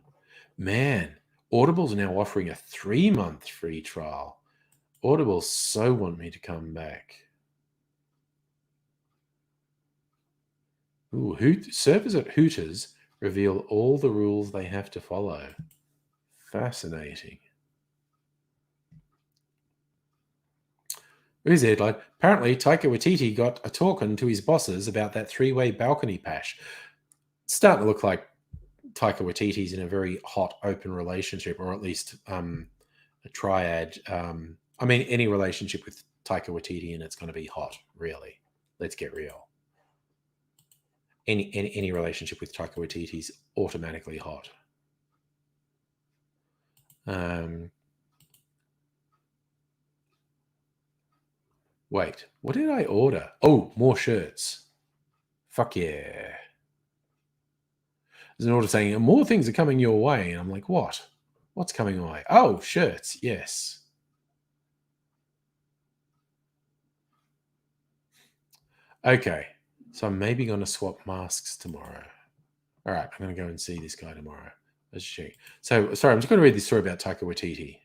Audible's now offering a 3-month free trial. Audible so want me to come back. Ooh, servers at Hooters reveal all the rules they have to follow. Fascinating. Here's the headline. Apparently, Taika Waititi got a talking to his bosses about that 3-way balcony pash. It's starting to look like Taika Waititi's in a very hot, open relationship, or at least a triad. I mean, any relationship with Taika Waititi and it's going to be hot, really. Let's get real. Any relationship with Taika Waititi is automatically hot. Wait, what did I order? Oh, more shirts. Fuck yeah. There's an order saying more things are coming your way. And I'm like, what? What's coming away? Oh, shirts. Yes. Okay. So I'm maybe going to swap masks tomorrow. All right. I'm going to go and see this guy tomorrow. Let's check. So, sorry, I'm just going to read this story about Taika Waititi.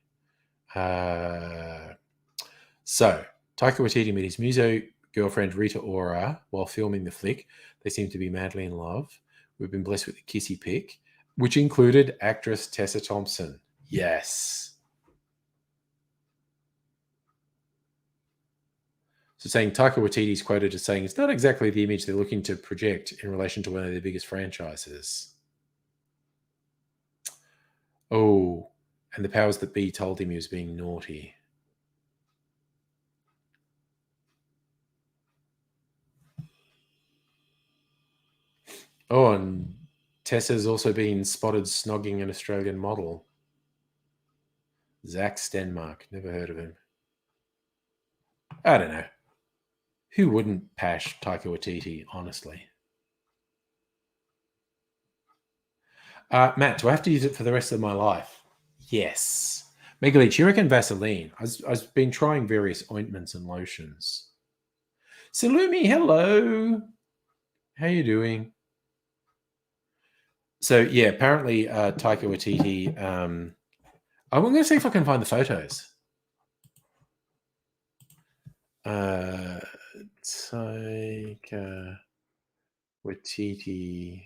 So, Taika Waititi met his muso girlfriend Rita Ora while filming the flick. They seem to be madly in love. We've been blessed with a kissy pic, which included actress Tessa Thompson. Yes. So saying Taika Waititi is quoted as saying, it's not exactly the image they're looking to project in relation to one of their biggest franchises. Oh, and the powers that be told him he was being naughty. Oh, and Tessa's also been spotted snogging an Australian model. Zach Stenmark. Never heard of him. I don't know. Who wouldn't pash Taika Waititi, honestly? Matt, do I have to use it for the rest of my life? Yes. Megalich, you reckon Vaseline? I've been trying various ointments and lotions. Salumi, hello. How you doing? So, yeah, apparently Taika Waititi... I'm going to see if I can find the photos. Taika Waititi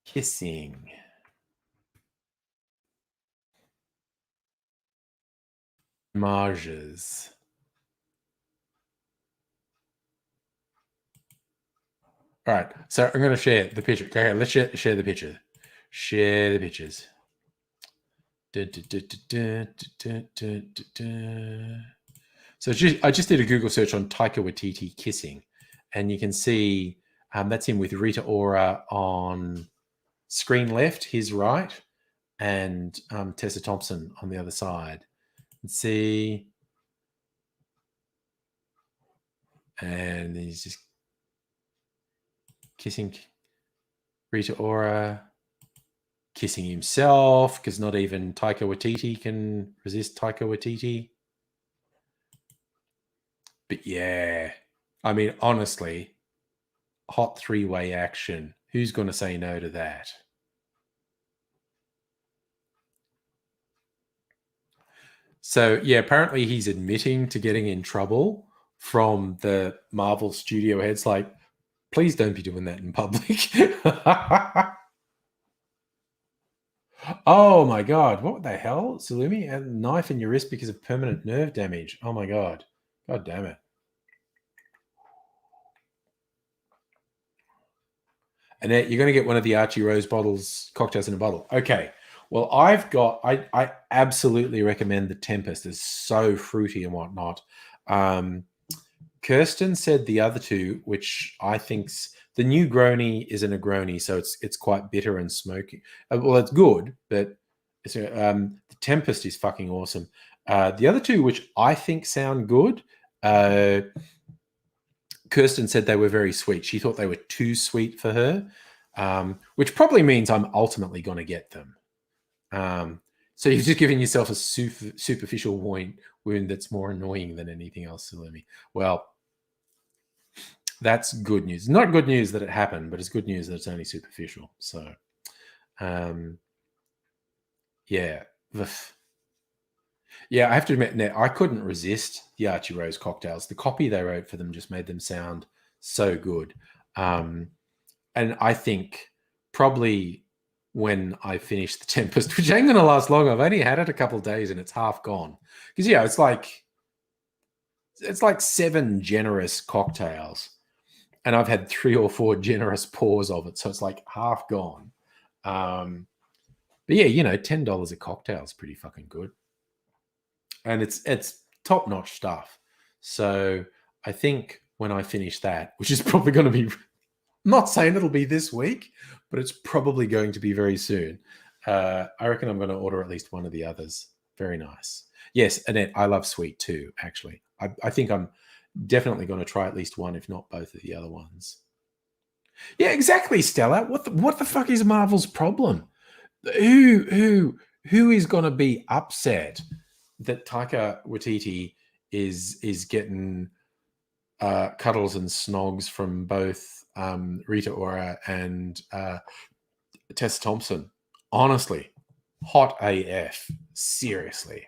kissing. Marges. All right, so I'm going to share the picture. Okay, let's share the picture. Share the pictures. So I just did a Google search on Taika Waititi kissing, and you can see that's him with Rita Ora on screen left, his right, and Tessa Thompson on the other side. Let's see. And he's just kissing Rita Ora, kissing himself, because not even Taika Waititi can resist Taika Waititi. But yeah, I mean, honestly, hot 3-way action. Who's going to say no to that? So yeah, apparently he's admitting to getting in trouble from the Marvel studio heads. Like, please don't be doing that in public. Oh my God, what the hell? Salumi, a knife in your wrist because of permanent nerve damage. Oh my God. God damn it. Annette, you're going to get one of the Archie Rose bottles, cocktails in a bottle. Okay. Well, I absolutely recommend the Tempest. It's so fruity and whatnot. Kirsten said the other two, which I think's the new Negroni is a Negroni, so it's quite bitter and smoky. Well, it's good, but the Tempest is fucking awesome. The other two, which I think sound good, Kirsten said they were very sweet. She thought they were too sweet for her, which probably means I'm ultimately going to get them. So you're just giving yourself a superficial wound that's more annoying than anything else, Salumi. Well, that's good news. Not good news that it happened, but it's good news that it's only superficial. So, yeah. Yeah, I have to admit, I couldn't resist the Archie Rose cocktails. The copy they wrote for them just made them sound so good. And I think probably when I finish the Tempest, which ain't going to last long, I've only had it a couple of days and it's half gone. Because, yeah, it's like 7 generous cocktails. And I've had 3 or 4 generous pours of it. So it's like half gone. But yeah, $10 a cocktail is pretty fucking good. And it's top-notch stuff. So I think when I finish that, which is probably going to be, I'm not saying it'll be this week, but it's probably going to be very soon. I reckon I'm going to order at least one of the others. Very nice. Yes, Annette, I love sweet too, actually. I think I'm definitely going to try at least one, if not both of the other ones. Yeah, exactly, Stella. What the fuck is Marvel's problem? Who is going to be upset that Taika Waititi is getting cuddles and snogs from both Rita Ora and Tessa Thompson? Honestly, hot AF. Seriously.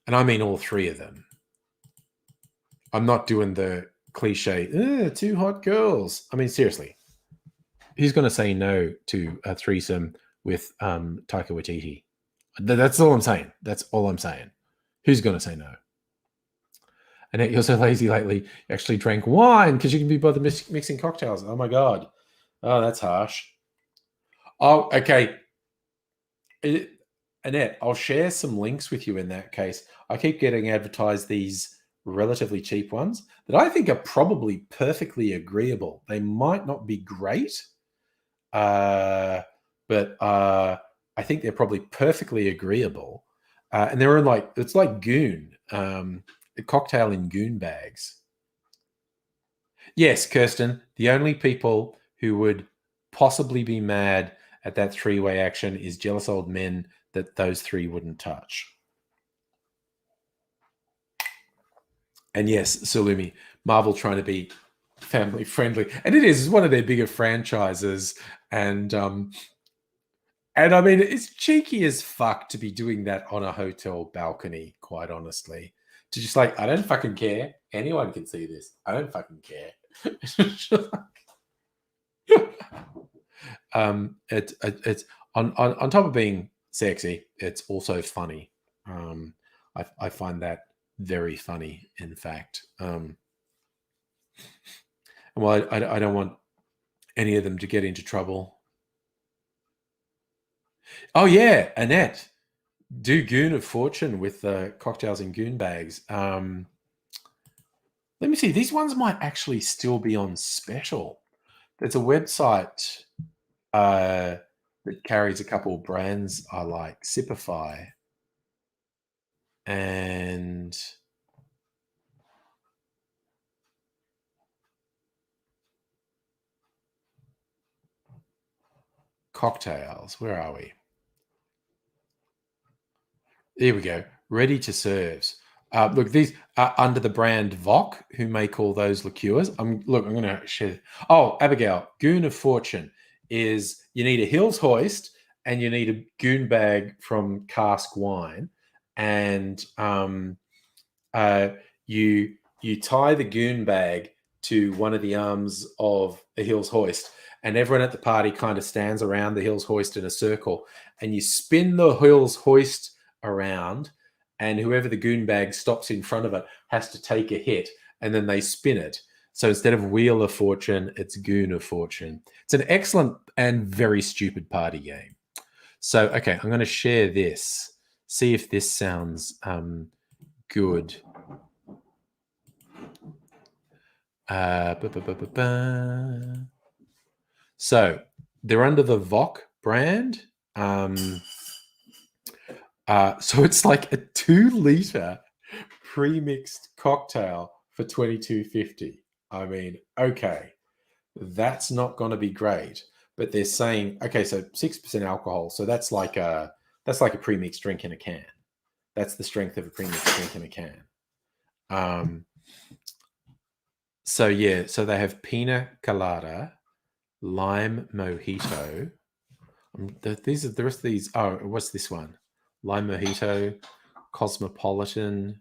And I mean all 3 of them. I'm not doing the cliche, 2 hot girls. I mean, seriously. Who's going to say no to a threesome with Taika Waititi? That's all I'm saying. That's all I'm saying. Who's going to say no? And you're so lazy lately. You actually drank wine because you can be bothered mixing cocktails. Oh, my God. Oh, that's harsh. Oh, okay. Annette, I'll share some links with you in that case. I keep getting advertised these relatively cheap ones that I think are probably perfectly agreeable. They might not be great, but I think they're probably perfectly agreeable. And they're in it's like Goon, a cocktail in Goon bags. Yes, Kirsten, the only people who would possibly be mad at that 3-way action is jealous old men that those 3 wouldn't touch. And yes, Salumi, Marvel trying to be family friendly. And it is one of their bigger franchises. And I mean, it's cheeky as fuck to be doing that on a hotel balcony, quite honestly. To just I don't fucking care. Anyone can see this. I don't fucking care. It's on top of being sexy, it's also funny. I find that very funny, in fact. Well, I don't want any of them to get into trouble. Oh yeah, Annette, do Goon of Fortune with cocktails in Goon bags. Let me see. These ones might actually still be on special. There's a website that carries a couple of brands I like, Sipify, and cocktails. Where are we? Here we go. Ready to serves. Look, these are under the brand Voc, who make all those liqueurs. I'm going to share. Oh, Abigail, Goon of Fortune is you need a Hills hoist and you need a goon bag from Cask Wine, and you tie the goon bag to one of the arms of a Hills hoist, and everyone at the party kind of stands around the Hills hoist in a circle, and you spin the Hills hoist around, and whoever the goon bag stops in front of it has to take a hit, and then they spin it. So instead of Wheel of Fortune, it's Goon of Fortune. It's an excellent and very stupid party game. So, okay, I'm going to share this. See if this sounds good. So they're under the Voc brand. So it's like a 2-liter pre-mixed cocktail for $22.50. I mean, okay, that's not going to be great. But they're saying, okay, so 6% alcohol. So that's like a pre-mixed drink in a can. That's the strength of a pre-mixed drink in a can. So yeah, so they have pina colada, lime mojito. These are the rest of these. Oh, what's this one? Lime mojito, cosmopolitan.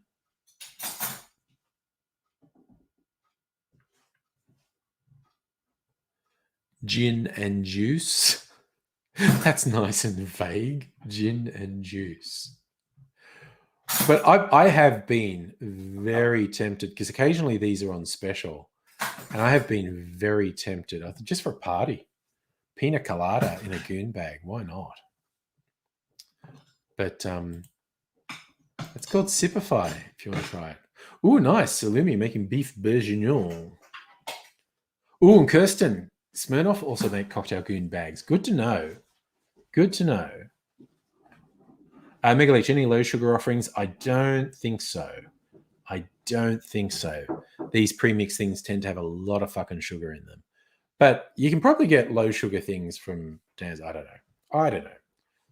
Gin and juice. That's nice and vague. Gin and juice. But I have been very tempted, because occasionally these are on special, and I have been very tempted, just for a party. Pina colada in a goon bag. Why not? But it's called Sipify if you want to try it. Ooh, nice. Salumi making beef bourguignon. Ooh, and Kirsten Smirnoff also make cocktail goon bags. Good to know. Good to know. Megaleech, any low sugar offerings? I don't think so. I don't think so. These pre-mixed things tend to have a lot of fucking sugar in them. But you can probably get low sugar things from Dan's. I don't know.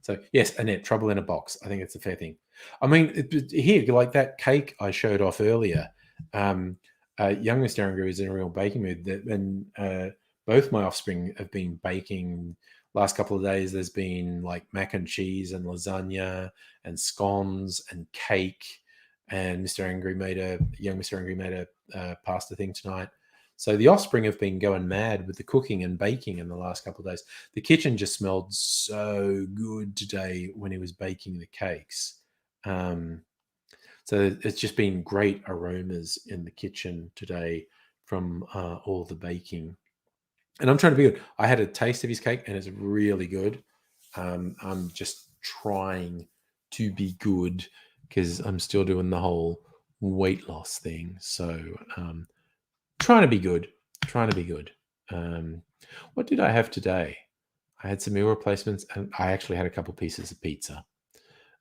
So yes, Annette, trouble in a box. I think it's a fair thing. I mean, here, like that cake I showed off earlier. Young Mr. Angry is in a real baking mood. And both my offspring have been baking. Last couple of days, there's been like mac and cheese and lasagna and scones and cake. And young Mr. Angry made a pasta thing tonight. So the offspring have been going mad with the cooking and baking in the last couple of days. The kitchen just smelled so good today when he was baking the cakes. So it's just been great aromas in the kitchen today from all the baking. And I'm trying to be good. I had a taste of his cake and it's really good. I'm just trying to be good because I'm still doing the whole weight loss thing. So trying to be good. What did I have today? I had some meal replacements and I actually had a couple pieces of pizza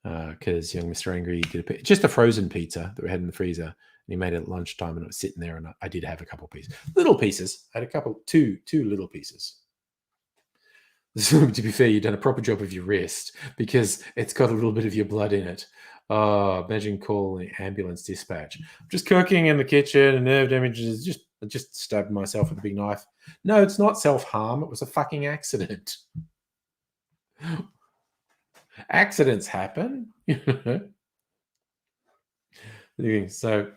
because young Mr. Angry did just a frozen pizza that we had in the freezer. And he made it at lunchtime and it was sitting there and I did have a couple pieces. Little pieces. I had two little pieces. So, to be fair, you've done a proper job of your wrist because it's got a little bit of your blood in it. Oh, imagine calling ambulance dispatch. I'm just cooking in the kitchen and nerve damage is I just stabbed myself with a big knife. No, it's not self-harm. It was a fucking accident. Accidents happen. So,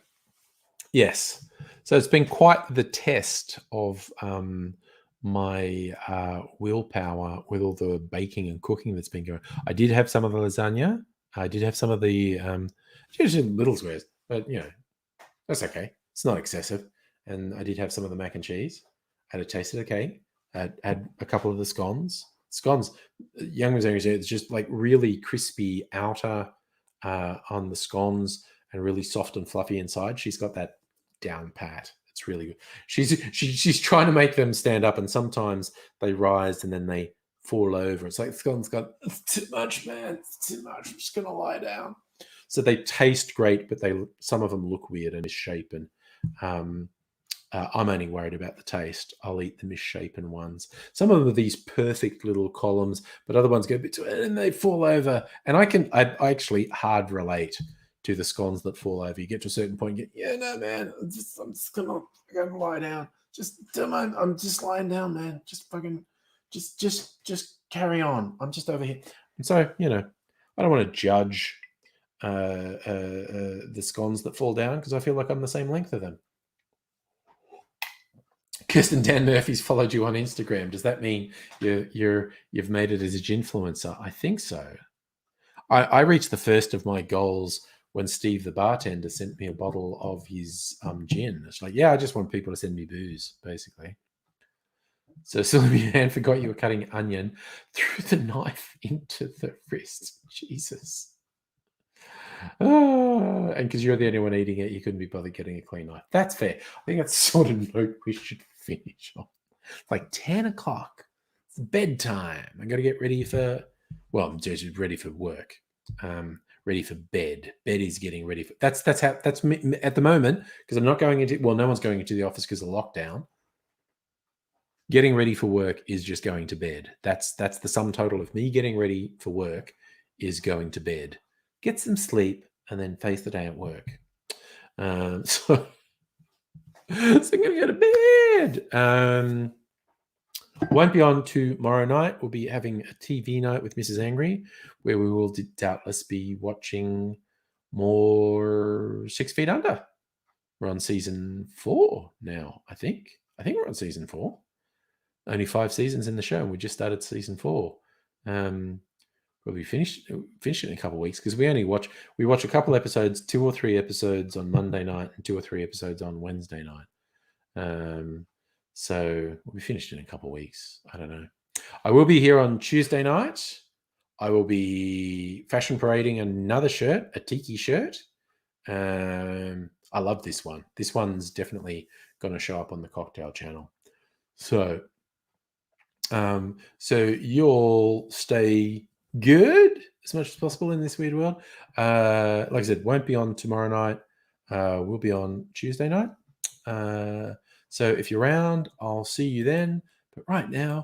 yes. So it's been quite the test of my willpower with all the baking and cooking that's been going. I did have some of the lasagna. I did have some of the just little squares, but that's okay. It's not excessive. And I did have some of the mac and cheese. I had a taste of the cake. I had a couple of the scones. Young was it's just like really crispy outer on the scones and really soft and fluffy inside. She's got that down pat. It's really good. She's trying to make them stand up, and sometimes they rise and then they fall over. It's like scones it's too much, man. It's too much. I'm just gonna lie down. So they taste great, but some of them look weird and misshapen. I'm only worried about the taste. I'll eat the misshapen ones. Some of them are these perfect little columns, but other ones go a bit too, and they fall over. And I actually hard relate to the scones that fall over. You get to a certain point, you get, no, man, I'm just gonna lie down. I'm just lying down, man. Just fucking, just carry on. I'm just over here. And so, I don't want to judge the scones that fall down because I feel like I'm the same length of them. Kirsten Dan Murphy's followed you on Instagram. Does that mean you've made it as a influencer? I think so. I reached the first of my goals when Steve the bartender sent me a bottle of his gin. It's like, yeah, I just want people to send me booze, basically. So Sylvia Ann forgot you were cutting onion, threw the knife into the wrist. Jesus. Oh, and because you're the only one eating it, you couldn't be bothered getting a clean knife. That's fair. I think that's the sort of note we should finish on. Like 10 o'clock. It's bedtime. I got to get ready for, well, I'm just ready for work. Ready for bed. Bed is getting ready for, that's me at the moment, because I'm not going into, well, no one's going into the office because of lockdown. Getting ready for work is just going to bed. That's the sum total of me getting ready for work is going to bed. Get some sleep and then face the day at work. So I'm going to go to bed. Won't be on tomorrow night. We'll be having a TV night with Mrs. Angry, where we will doubtless be watching more 6 Feet Under. We're on season 4 now, I think. I think we're on season 4. Only 5 seasons in the show, and we just started season 4. We'll be finished it in a couple of weeks, because we watch a couple episodes, 2 or 3 episodes on Monday night and 2 or 3 episodes on Wednesday night. So we'll be finished in a couple of weeks. I don't know. I will be here on Tuesday night. I will be fashion parading another shirt, a tiki shirt. I love this one. This one's definitely going to show up on the Cocktail channel. So you'll stay good as much as possible in this weird world. Like I said, won't be on tomorrow night. We'll be on Tuesday night. So if you're around, I'll see you then. But right now,